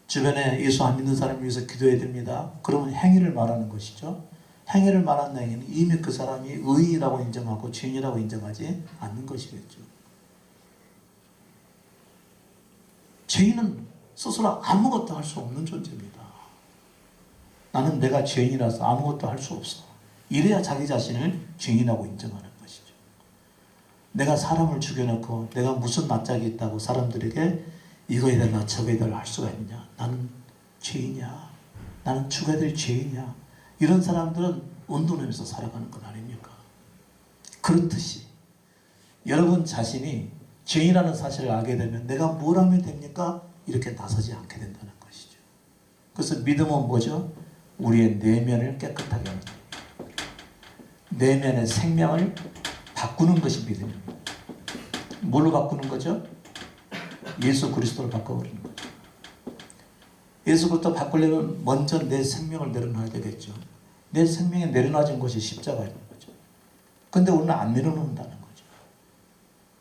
주변에 예수 안 믿는 사람을 위해서 기도해야 됩니다. 그러면 행위를 말하는 것이죠. 행위를 말하는 행위는 이미 그 사람이 의인이라고 인정하고 죄인이라고 인정하지 않는 것이겠죠. 죄인은 스스로 아무것도 할 수 없는 존재입니다. 나는 내가 죄인이라서 아무것도 할 수 없어. 이래야 자기 자신을 죄인이라고 인정하는 것이죠. 내가 사람을 죽여놓고 내가 무슨 낯짝이 있다고 사람들에게 이거 해달라 저거 해달라 할 수가 있냐. 나는 죄인이야. 나는 죽어야 될 죄인이야. 이런 사람들은 운동하면서 살아가는 건 아닙니까? 그렇듯이 여러분 자신이 죄인이라는 사실을 알게 되면 내가 뭘 하면 됩니까? 이렇게 나서지 않게 된다는 것이죠. 그래서 믿음은 뭐죠? 우리의 내면을 깨끗하게 하는 거예요. 내면의 생명을 바꾸는 것이 믿음입니다. 뭘로 바꾸는 거죠? 예수 그리스도를 바꿔버리는 거죠. 예수 그리스도 바꾸려면 먼저 내 생명을 내려놔야 되겠죠. 내 생명이 내려놔진 것이 십자가인 거죠. 근데 우리는 안 내려놓는다는 거죠.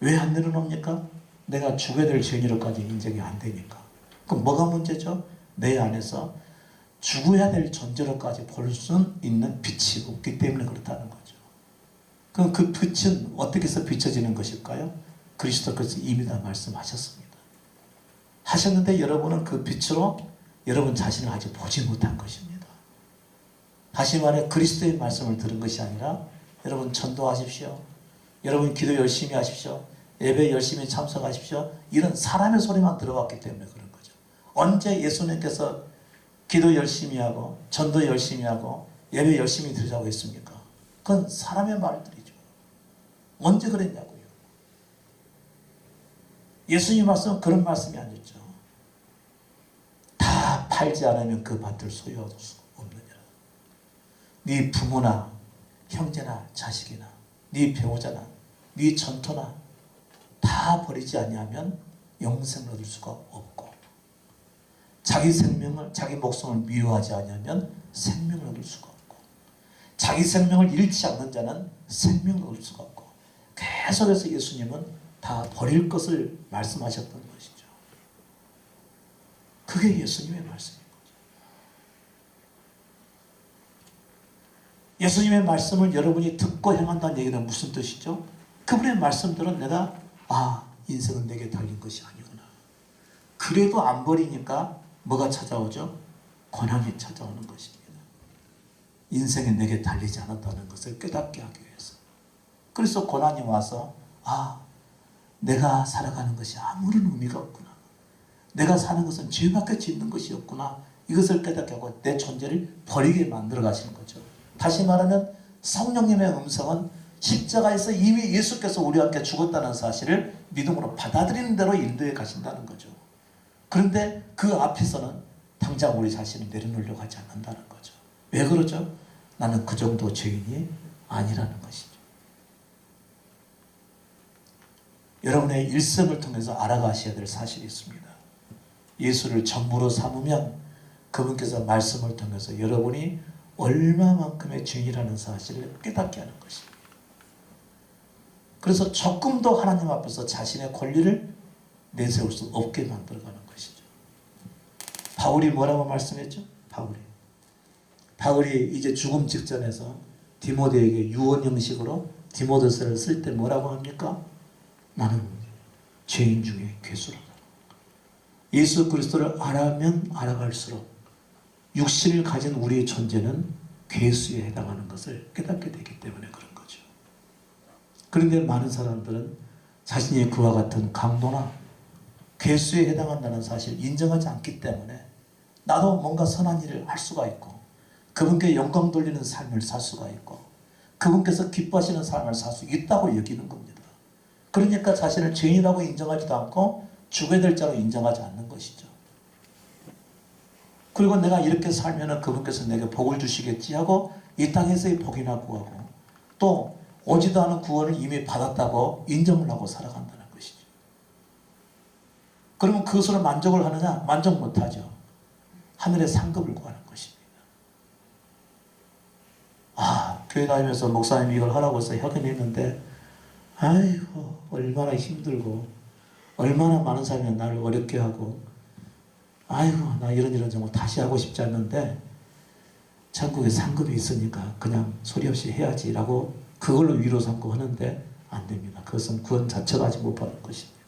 왜 안 내려놓습니까? 내가 죽어야 될 죄인으로까지 인정이 안 되니까. 그럼 뭐가 문제죠? 내 안에서 죽어야 될 존재로까지 볼 수 있는 빛이 없기 때문에 그렇다는 거죠. 그럼 그 빛은 어떻게 해서 비춰지는 것일까요? 그리스도께서 이미 다 말씀하셨습니다. 하셨는데 여러분은 그 빛으로 여러분 자신을 아직 보지 못한 것입니다. 다시 말해 그리스도의 말씀을 들은 것이 아니라 여러분 전도하십시오. 여러분 기도 열심히 하십시오. 예배 열심히 참석하십시오. 이런 사람의 소리만 들어왔기 때문에 그런 거죠. 언제 예수님께서 기도 열심히 하고 전도 열심히 하고 예배 열심히 드리자고 했습니까? 그건 사람의 말들이죠. 언제 그랬냐고요. 예수님 말씀은 그런 말씀이 아니었죠. 다 팔지 않으면 그 밭을 소유할 수 없느니라. 네 부모나 형제나 자식이나 네 배우자나 네 전토나 다 버리지 아니하면 영생을 얻을 수가 없고 자기 생명을 자기 목숨을 미워하지 아니하면 생명을 얻을 수가 없고 자기 생명을 잃지 않는 자는 생명을 얻을 수가 없고 계속해서 예수님은 다 버릴 것을 말씀하셨던 것이죠. 그게 예수님의 말씀인 거죠. 예수님의 말씀을 여러분이 듣고 행한다는 얘기는 무슨 뜻이죠? 그분의 말씀들은 내가 인생은 내게 달린 것이 아니구나. 그래도 안 버리니까 뭐가 찾아오죠? 고난이 찾아오는 것입니다. 인생이 내게 달리지 않았다는 것을 깨닫게 하기 위해서. 그래서 고난이 와서 내가 살아가는 것이 아무런 의미가 없구나. 내가 사는 것은 죄밖에 짓는 것이 없구나. 이것을 깨닫게 하고 내 존재를 버리게 만들어 가시는 거죠. 다시 말하면 성령님의 음성은 십자가에서 이미 예수께서 우리와 함께 죽었다는 사실을 믿음으로 받아들이는 대로 인도해 가신다는 거죠. 그런데 그 앞에서는 당장 우리 자신을 내려놓으려고 하지 않는다는 거죠. 왜 그러죠? 나는 그 정도 죄인이 아니라는 것이죠. 여러분의 일생을 통해서 알아가셔야 될 사실이 있습니다. 예수를 전부로 삼으면 그분께서 말씀을 통해서 여러분이 얼마만큼의 죄인이라는 사실을 깨닫게 하는 것입니다. 그래서 조금도 하나님 앞에서 자신의 권리를 내세울 수 없게 만들어가는 것이죠. 바울이 뭐라고 말씀했죠? 바울이 이제 죽음 직전에서 디모데에게 유언 형식으로 디모데서를 쓸 때 뭐라고 합니까? 나는 죄인 중에 괴수로다. 예수 그리스도를 알아면 알아갈수록 육신을 가진 우리의 존재는 괴수에 해당하는 것을 깨닫게 되기 때문에 그런 거죠. 그런데 많은 사람들은 자신이 그와 같은 강도나 괴수에 해당한다는 사실을 인정하지 않기 때문에 나도 뭔가 선한 일을 할 수가 있고 그분께 영광 돌리는 삶을 살 수가 있고 그분께서 기뻐하시는 삶을 살 수 있다고 여기는 겁니다. 그러니까 자신을 죄인이라고 인정하지도 않고 죽어야 될 자로 인정하지 않는 것이죠. 그리고 내가 이렇게 살면 그분께서 내게 복을 주시겠지 하고 이 땅에서의 복이나 구하고 또 오지도 않은 구원을 이미 받았다고 인정을 하고 살아간다는 것이죠. 그러면 그것으로 만족을 하느냐? 만족 못하죠. 하늘의 상급을 구하는 것입니다. 교회 다니면서 목사님이 이걸 하라고 해서 하긴 했는데 아이고 얼마나 힘들고 얼마나 많은 사람이 나를 어렵게 하고 아이고 나 이런 정말 다시 하고 싶지 않는데 천국에 상급이 있으니까 그냥 소리 없이 해야지 라고 그걸로 위로 삼고 하는데 안 됩니다. 그것은 구원 자체가 아직 못 받은 것입니다.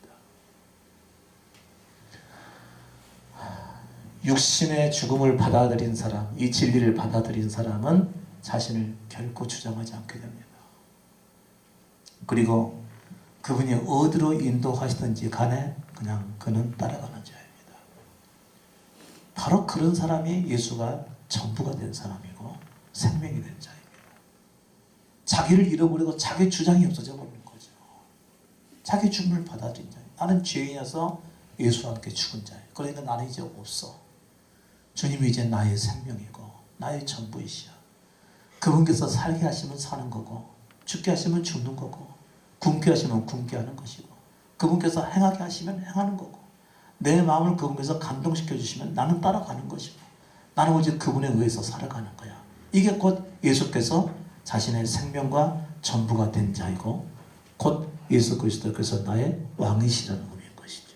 육신의 죽음을 받아들인 사람, 이 진리를 받아들인 사람은 자신을 결코 주장하지 않게 됩니다. 그리고 그분이 어디로 인도하시든지 간에 그냥 그는 따라가는 자입니다. 바로 그런 사람이 예수가 전부가 된 사람이고 생명이 된 자입니다. 자기를 잃어버리고 자기 주장이 없어져 버리는 거죠. 자기 죽음을 받아들인 자예요. 나는 죄인이어서 예수와 함께 죽은 자예요. 그러니까 나는 이제 없어. 주님이 이제 나의 생명이고 나의 전부이시야. 그분께서 살게 하시면 사는 거고 죽게 하시면 죽는 거고 굶게 하시면 굶게 하는 것이고 그분께서 행하게 하시면 행하는 거고 내 마음을 그분께서 감동시켜 주시면 나는 따라가는 것이고 나는 오직 그분에 의해서 살아가는 거야. 이게 곧 예수께서 자신의 생명과 전부가 된 자이고 곧 예수 그리스도께서 나의 왕이시라는 의미인 것이죠.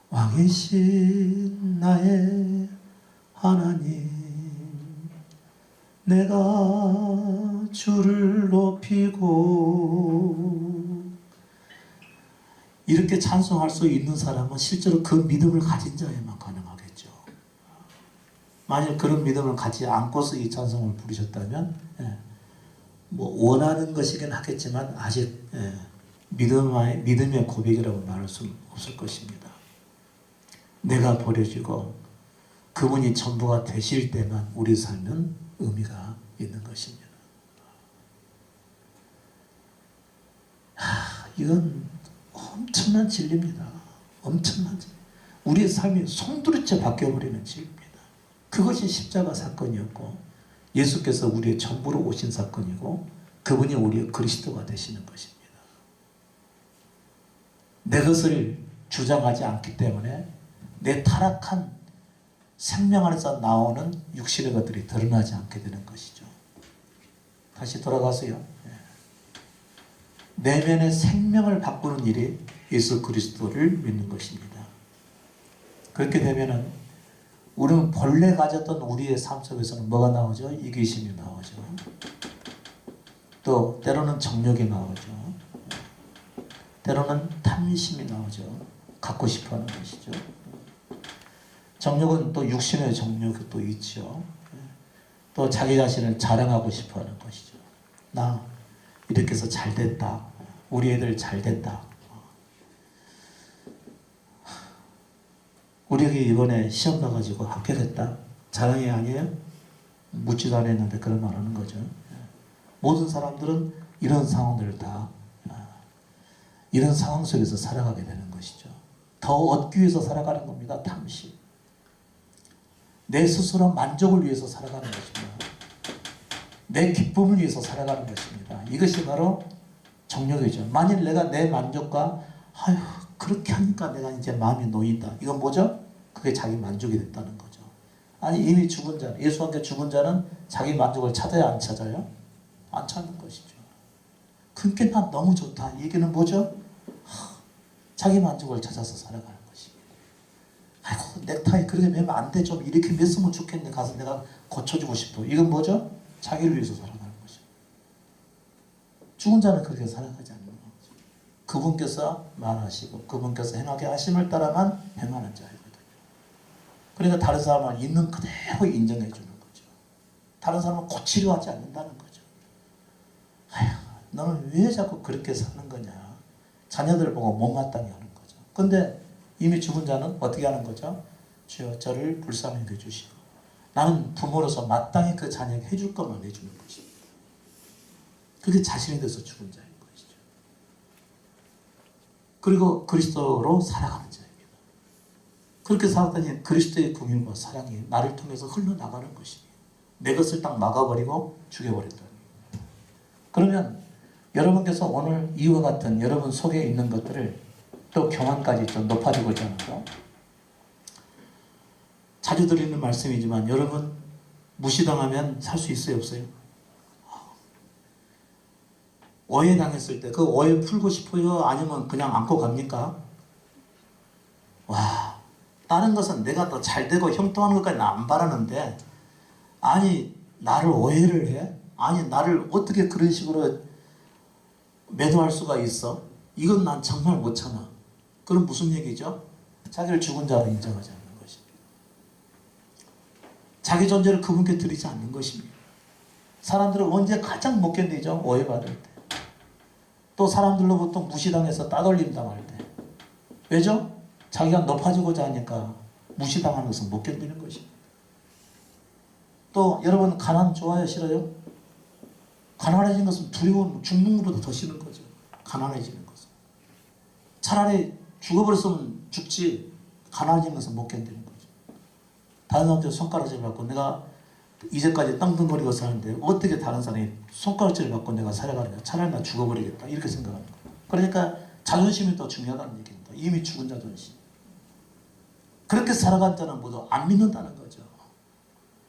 왕이신 나의 하나님 내가 주를 높이고 이렇게 찬송할 수 있는 사람은 실제로 그 믿음을 가진 자에만 가능하겠죠. 만약 그런 믿음을 갖지 않고서 이 찬송을 부르셨다면 뭐 원하는 것이긴 하겠지만 아직 믿음의 고백이라고 말할 수는 없을 것입니다. 내가 버려지고 그분이 전부가 되실 때만 우리 삶은 의미가 있는 것입니다. 이건 엄청난 진리입니다. 엄청난 진리. 우리의 삶이 송두리째 바뀌어버리는 진리입니다. 그것이 십자가 사건이었고 예수께서 우리의 전부로 오신 사건이고 그분이 우리의 그리스도가 되시는 것입니다. 내 것을 주장하지 않기 때문에 내 타락한 생명 안에서 나오는 육신의 것들이 드러나지 않게 되는 것이죠. 다시 돌아가세요. 내면의 생명을 바꾸는 일이 예수 그리스도를 믿는 것입니다. 그렇게 되면은 우리는 본래 가졌던 우리의 삶 속에서는 뭐가 나오죠? 이기심이 나오죠. 또 때로는 정욕이 나오죠. 때로는 탐심이 나오죠. 갖고 싶어하는 것이죠. 정욕은 또 육신의 정욕이 또 있죠. 또 자기 자신을 자랑하고 싶어하는 것이죠. 나 이렇게 해서 잘 됐다. 우리 애들 잘 됐다. 우리 애기 이번에 시험 봐가지고 합격했다. 자랑이 아니에요? 묻지도 않았는데 그런 말 하는 거죠. 모든 사람들은 이런 상황들을 다 이런 상황 속에서 살아가게 되는 것이죠. 더 얻기 위해서 살아가는 겁니다. 탐심. 내 스스로 만족을 위해서 살아가는 것입니다. 내 기쁨을 위해서 살아가는 것입니다. 이것이 바로 정욕이죠. 만일 내가 내 만족과 아휴 그렇게 하니까 내가 이제 마음이 놓인다. 이건 뭐죠? 그게 자기 만족이 됐다는 거죠. 아니 이미 죽은 자, 예수와 함께 죽은 자는 자기 만족을 찾아야 안 찾아요? 안 찾는 것이죠. 그게 난 너무 좋다. 이 얘기는 뭐죠? 자기 만족을 찾아서 살아가는 것입니다. 아이고 넥타이 그렇게 매면 안 돼. 좀 이렇게 맸으면 좋겠네. 가서 내가 고쳐주고 싶어. 이건 뭐죠? 자기를 위해서 살아가는 것입니다. 죽은 자는 그렇게 살아가지 않는 거죠. 그분께서 말하시고 그분께서 행하게 하심을 따라만 행하는 자이거든요. 그러니까 다른 사람은 있는 그대로 인정해 주는 거죠. 다른 사람은 고치려 하지 않는다는 거죠. 아휴 너는 왜 자꾸 그렇게 사는 거냐. 자녀들 보고 못마땅해 하는 거죠. 근데 이미 죽은 자는 어떻게 하는 거죠? 주여 저를 불쌍히 여겨주시고 나는 부모로서 마땅히 그 자녀에게 해줄 것만 해주는 것입니다. 그게 자신이 돼서 죽은 자인 것이죠. 그리고 그리스도로 살아가는 자입니다. 그렇게 살았더니 그리스도의 긍휼과 사랑이 나를 통해서 흘러나가는 것입니다. 내 것을 딱 막아버리고 죽여버렸다. 그러면 여러분께서 오늘 이와 같은 여러분 속에 있는 것들을 또 교만까지 좀 높아지고자 하는 거. 자주 드리는 말씀이지만 여러분 무시당하면 살 수 있어요 없어요? 오해당했을 때 그 오해 풀고 싶어요? 아니면 그냥 안고 갑니까? 와 다른 것은 내가 더 잘되고 형통하는 것까지 나 안 바라는데 아니 나를 오해를 해? 아니 나를 어떻게 그런 식으로 매도할 수가 있어? 이건 난 정말 못 참아. 그럼 무슨 얘기죠? 자기를 죽은 자로 인정하지 않는 것입니다. 자기 존재를 그분께 드리지 않는 것입니다. 사람들은 언제 가장 못 견디죠? 오해받을 때. 또 사람들로부터 무시당해서 따돌림 당할 때. 왜죠? 자기가 높아지고자 하니까 무시당하는 것은 못 견디는 것입니다. 또 여러분 가난 좋아요? 싫어요? 가난해진 것은 두려운 죽는 것보다 더 싫은 거죠. 가난해지는 것은. 차라리 죽어버렸으면 죽지 가난해진 것은 못 견디는 거죠. 다른 사람들 손가락질 받고 내가 이제까지 땅덩거리고 사는데 어떻게 다른 사람이 손가락질 받고 내가 살아가느냐. 차라리 나 죽어버리겠다. 이렇게 생각하는 거예요. 그러니까 자존심이 더 중요하다는 얘기입니다. 이미 죽은 자존심. 그렇게 살아간 자는 모두 안 믿는다는 거죠.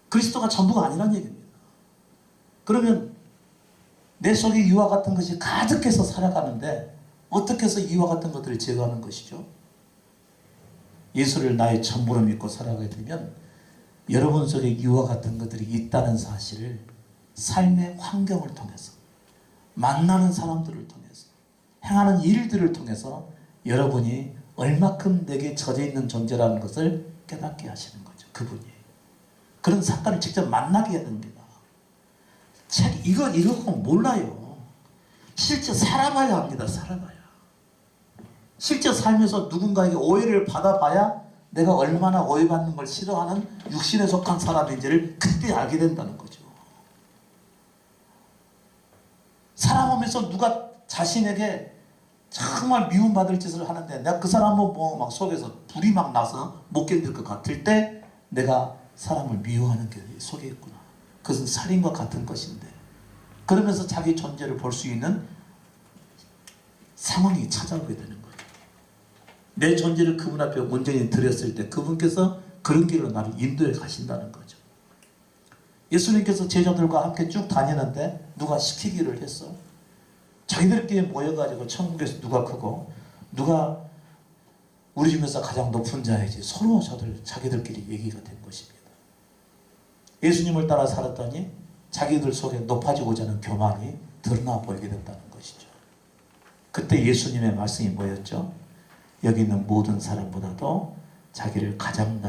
그리스도가 전부가 아니란 얘기입니다. 그러면 내 속에 이와 같은 것이 가득해서 살아가는데 어떻게 해서 이와 같은 것들을 제거하는 것이죠? 예수를 나의 전부로 믿고 살아가게 되면 여러분 속에 이와 같은 것들이 있다는 사실을 삶의 환경을 통해서 만나는 사람들을 통해서 행하는 일들을 통해서 여러분이 얼마큼 내게 젖어 있는 존재라는 것을 깨닫게 하시는 거죠. 그분이. 그런 사건을 직접 만나게 됩니다. 책 이거 몰라요. 실제 살아봐야 합니다. 살아봐야. 실제 살면서 누군가에게 오해를 받아봐야 내가 얼마나 오해받는 걸 싫어하는 육신에 속한 사람인지를 그때 알게 된다는 거죠. 살아가면서 누가 자신에게 정말 미움받을 짓을 하는데 내가 그 사람을 뭐 막 속에서 불이 막 나서 못 견딜 것 같을 때 내가 사람을 미워하는 게 속에 있구나. 그것은 살인과 같은 것인데 그러면서 자기 존재를 볼 수 있는 상황이 찾아오게 되는 거예요. 내 존재를 그분 앞에 온전히 드렸을 때 그분께서 그런 길로 나를 인도해 가신다는 거죠. 예수님께서 제자들과 함께 쭉 다니는데 누가 시키기를 했어. 자기들끼리 모여가지고 천국에서 누가 크고 누가 우리 중에서 가장 높은 자이지 서로 자기들끼리 얘기가 된 것입니다. 예수님을 따라 살았더니 자기들 속에 높아지고자 하는 교만이 드러나 보이게 됐다는 것이죠. 그때 예수님의 말씀이 뭐였죠? 여기 있는 모든 사람보다도 자기를 가장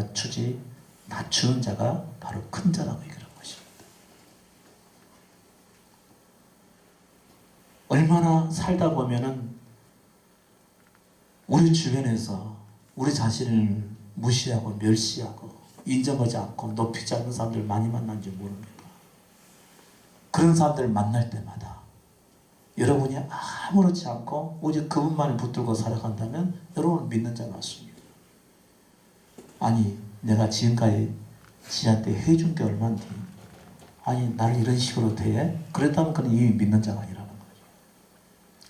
낮추는 자가 바로 큰 자라고 얘기하는 것입니다. 얼마나 살다 보면은 우리 주변에서 우리 자신을 무시하고 멸시하고 인정하지 않고 높이지 않는 사람들 많이 만난지 모릅니다. 그런 사람들을 만날 때마다 여러분이 아무렇지 않고 오직 그분만을 붙들고 살아간다면 여러분은 믿는 자 맞습니다. 아니 내가 지금까지 지한테 해준 게 얼만데 아니 나를 이런 식으로 대해? 그랬다면 그는 이미 믿는 자가 아니라는 거죠.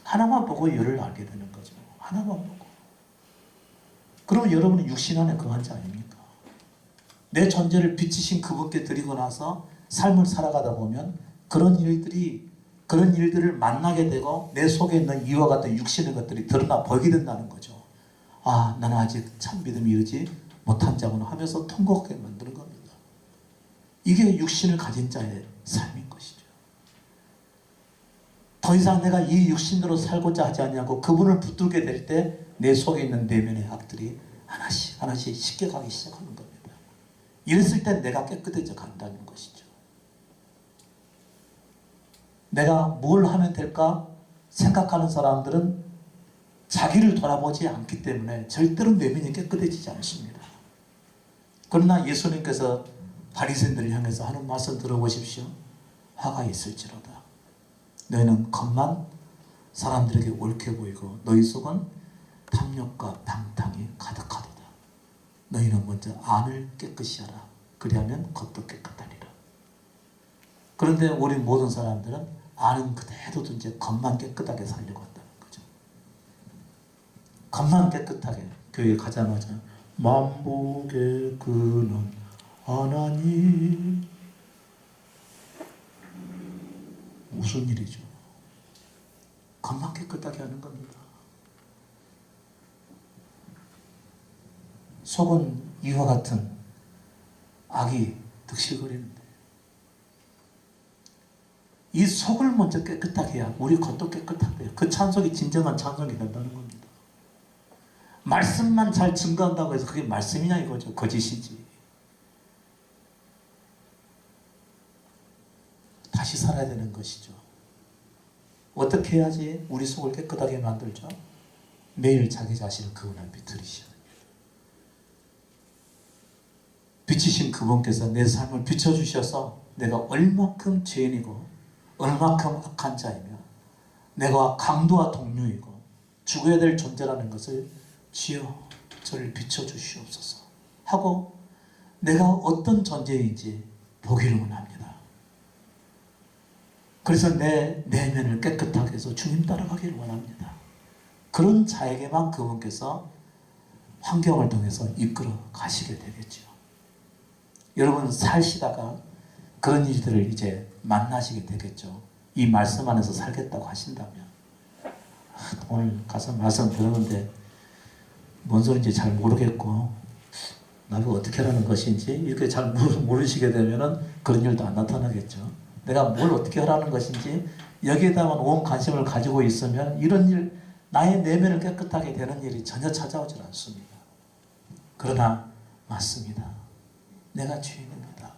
하나만 보고 열을 알게 되는 거죠. 하나만 보고. 그러면 여러분은 육신 안에 거한 자 아닙니까? 내 존재를 비치신 그분께 드리고 나서 삶을 살아가다 보면 그런 일들을 만나게 되고 내 속에 있는 이와 같은 육신의 것들이 드러나 보이게 된다는 거죠. 아, 나는 아직 참 믿음이 이르지 못한 자구나 하면서 통곡하게 만드는 겁니다. 이게 육신을 가진 자의 삶인 것이죠. 더 이상 내가 이 육신으로 살고자 하지 않냐고 그분을 붙들게 될 때 내 속에 있는 내면의 악들이 하나씩 하나씩 쉽게 가기 시작하는 겁니다. 이랬을 때 내가 깨끗해져 간다는 것이죠. 내가 뭘 하면 될까 생각하는 사람들은 자기를 돌아보지 않기 때문에 절대로 내면이 깨끗해지지 않습니다. 그러나 예수님께서 바리새인들을 향해서 하는 말씀 들어보십시오. 화가 있을지로다. 너희는 겉만 사람들에게 옳게 보이고 너희 속은 탐욕과 방탕이 가득하도다. 너희는 먼저 안을 깨끗이 하라. 그리하면 겉도 깨끗하리라. 그런데 우리 모든 사람들은 안은 그대로 둔 채 겉만 깨끗하게 살려고 한다는 거죠. 겉만 깨끗하게 교회에 가자마자 만복의 그는 하나님. 무슨 일이죠? 겉만 깨끗하게 하는 겁니다. 속은 이와 같은 악이 득실거리는데 이 속을 먼저 깨끗하게 해야 우리 겉도 깨끗하대요. 그 찬송이 진정한 찬송이 된다는 겁니다. 말씀만 잘 증거한다고 해서 그게 말씀이냐 이거죠. 거짓이지. 다시 살아야 되는 것이죠. 어떻게 해야지 우리 속을 깨끗하게 만들죠? 매일 자기 자신을 그분 앞에 들이셔야 됩니다. 비치신 그분께서 내 삶을 비춰주셔서 내가 얼마큼 죄인이고 얼마큼 악한 자이며 내가 강도와 동료이고 죽어야 될 존재라는 것을 주여 저를 비춰주시옵소서 하고 내가 어떤 존재인지 보기를 원합니다. 그래서 내 내면을 깨끗하게 해서 주님 따라가기를 원합니다. 그런 자에게만 그분께서 환경을 통해서 이끌어 가시게 되겠죠. 여러분 사시다가 그런 일들을 이제 만나시게 되겠죠. 이 말씀 안에서 살겠다고 하신다면 오늘 가서 말씀 들었는데 뭔 소리인지 잘 모르겠고 나를 어떻게 하라는 것인지 이렇게 잘 모르시게 되면은 그런 일도 안 나타나겠죠. 내가 뭘 어떻게 하라는 것인지 여기에다만 온 관심을 가지고 있으면 이런 일, 나의 내면을 깨끗하게 되는 일이 전혀 찾아오질 않습니다. 그러나 맞습니다. 내가 죄인입니다.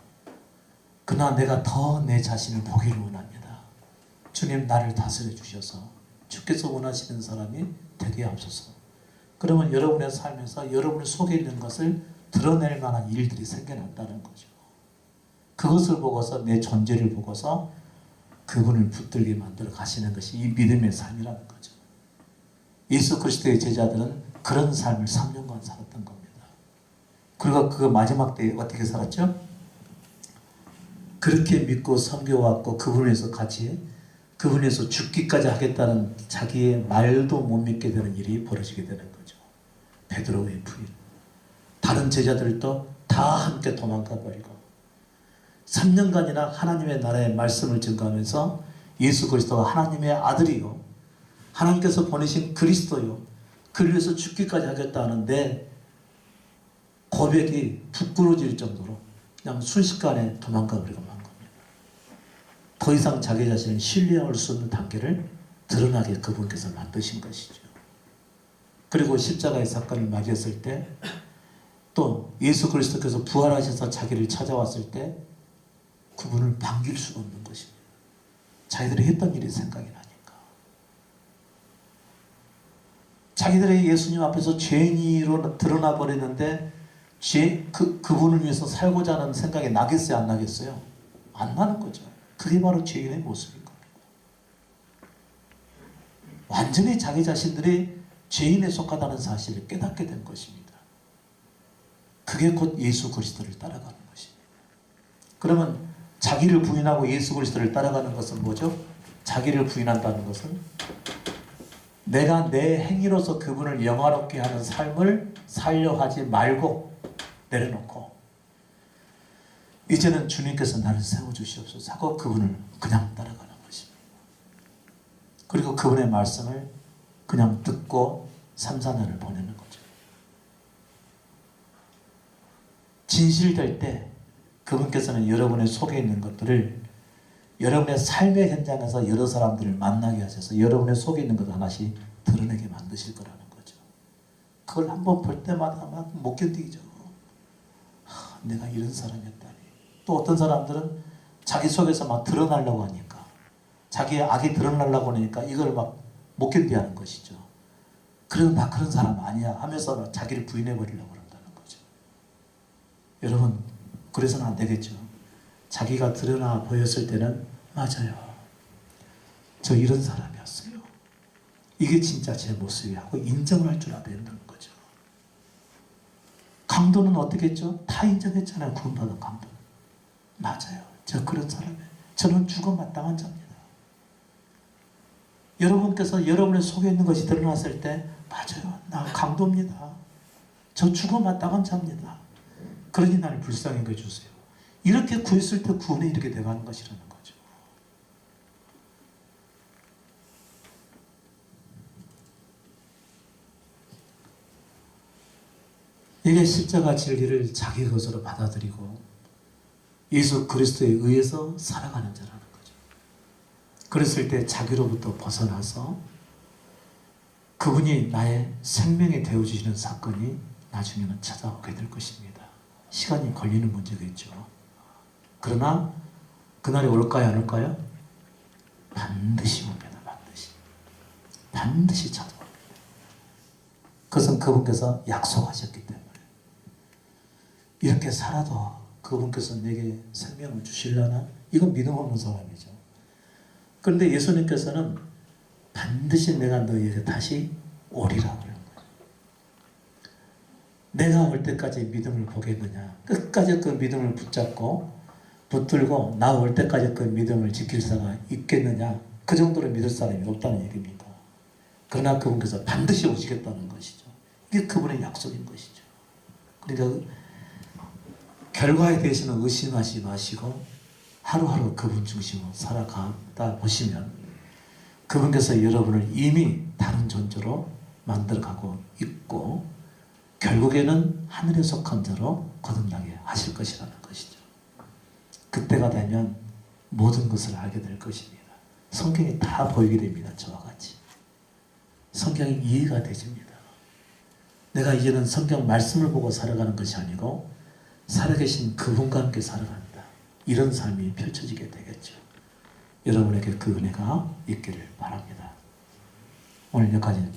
그러나 내가 더 내 자신을 보기를 원합니다. 주님 나를 다스려 주셔서 주께서 원하시는 사람이 되게 하옵소서. 그러면 여러분의 삶에서 여러분 속에 있는 것을 드러낼 만한 일들이 생겨난다는 거죠. 그것을 보고서 내 존재를 보고서 그분을 붙들게 만들어 가시는 것이 이 믿음의 삶이라는 거죠. 예수 그리스도의 제자들은 그런 삶을 3년간 살았던 겁니다. 그리고 그 마지막 때에 어떻게 살았죠? 그렇게 믿고 섬겨왔고 그분에서 같이 그분에서 죽기까지 하겠다는 자기의 말도 못 믿게 되는 일이 벌어지게 되는 거죠. 베드로의 부인. 다른 제자들도 다 함께 도망가 버리고 3년간이나 하나님의 나라의 말씀을 증거하면서 예수 그리스도가 하나님의 아들이요 하나님께서 보내신 그리스도요. 그를 위해서 죽기까지 하겠다 하는데 고백이 부끄러워질 정도로 그냥 순식간에 도망가 버리고 만 겁니다. 더 이상 자기 자신을 신뢰할 수 없는 단계를 드러나게 그분께서 만드신 것이죠. 그리고 십자가의 사건을 맞이했을 때 또 예수 그리스도께서 부활하셔서 자기를 찾아왔을 때 그분을 반길 수가 없는 것입니다. 자기들이 했던 일이 생각이 나니까. 자기들의 예수님 앞에서 죄인으로 드러나 버리는데 그분을 위해서 살고자 하는 생각이 나겠어요? 안 나겠어요? 안 나는 거죠. 그게 바로 죄인의 모습인 겁니다. 완전히 자기 자신들이 죄인에 속하다는 사실을 깨닫게 된 것입니다. 그게 곧 예수 그리스도를 따라가는 것입니다. 그러면 자기를 부인하고 예수 그리스도를 따라가는 것은 뭐죠? 자기를 부인한다는 것은 내가 내 행위로서 그분을 영화롭게 하는 삶을 살려 하지 말고 내려놓고 이제는 주님께서 나를 세워주시옵소서 하고 그분을 그냥 따라가는 것입니다. 그리고 그분의 말씀을 그냥 듣고 3, 4년을 보내는 거죠. 진실될 때 그분께서는 여러분의 속에 있는 것들을 여러분의 삶의 현장에서 여러 사람들을 만나게 하셔서 여러분의 속에 있는 것 하나씩 드러내게 만드실 거라는 거죠. 그걸 한번 볼 때마다 막 못 견디죠. 내가 이런 사람이었다니. 또 어떤 사람들은 자기 속에서 막 드러나려고 하니까 자기의 악이 드러나려고 하니까 이걸 막 못 견디하는 것이죠. 그래도 나 그런 사람 아니야 하면서 자기를 부인해버리려고 한다는 거죠. 여러분 그래서는 안 되겠죠. 자기가 드러나 보였을 때는 맞아요. 저 이런 사람이었어요. 이게 진짜 제 모습이야 하고 인정을 할 줄 알아야 된다는 거죠. 강도는 어떻게 했죠? 다 인정했잖아요. 구원받은 강도는. 맞아요. 저 그런 사람이에요. 저는 죽어 마땅한 자입니다. 여러분께서 여러분의 속에 있는 것이 드러났을 때 맞아요. 나 강도입니다. 저 죽어 마땅한 자입니다. 그러니 나를 불쌍히 여겨주세요. 이렇게 구했을 때 구원에 이렇게 돼가는 것이라는 거죠. 이게 십자가 진리를 자기 것으로 받아들이고 예수 그리스도에 의해서 살아가는 자라는 거죠. 그랬을 때 자기로부터 벗어나서 그분이 나의 생명이 되어주시는 사건이 나중에는 찾아오게 될 것입니다. 시간이 걸리는 문제겠죠. 그러나 그날이 올까요? 안 올까요? 반드시 옵니다. 반드시. 반드시 찾아옵니다. 그것은 그분께서 약속하셨기 때문에 이렇게 살아도 그분께서 내게 생명을 주시려나? 이건 믿음 없는 사람이죠. 그런데 예수님께서는 반드시 내가 너희에게 다시 오리라 그러는 거예요. 내가 올 때까지 믿음을 보겠느냐? 끝까지 그 믿음을 붙잡고 붙들고 나 올 때까지 그 믿음을 지킬 사람이 있겠느냐? 그 정도로 믿을 사람이 없다는 얘기입니다. 그러나 그분께서 반드시 오시겠다는 것이죠. 이게 그분의 약속인 것이죠. 그러니까 결과에 대해서는 의심하지 마시고 하루하루 그분 중심으로 살아가다 보시면 그분께서 여러분을 이미 다른 존재로 만들어가고 있고 결국에는 하늘에 속한 자로 거듭나게 하실 것이라는 것이죠. 그때가 되면 모든 것을 알게 될 것입니다. 성경이 다 보이게 됩니다. 저와 같이. 성경이 이해가 되십니다. 내가 이제는 성경 말씀을 보고 살아가는 것이 아니고 살아계신 그분과 함께 살아간다. 이런 삶이 펼쳐지게 되겠죠. 여러분에게 그 은혜가 있기를 바랍니다. 오늘 여기까지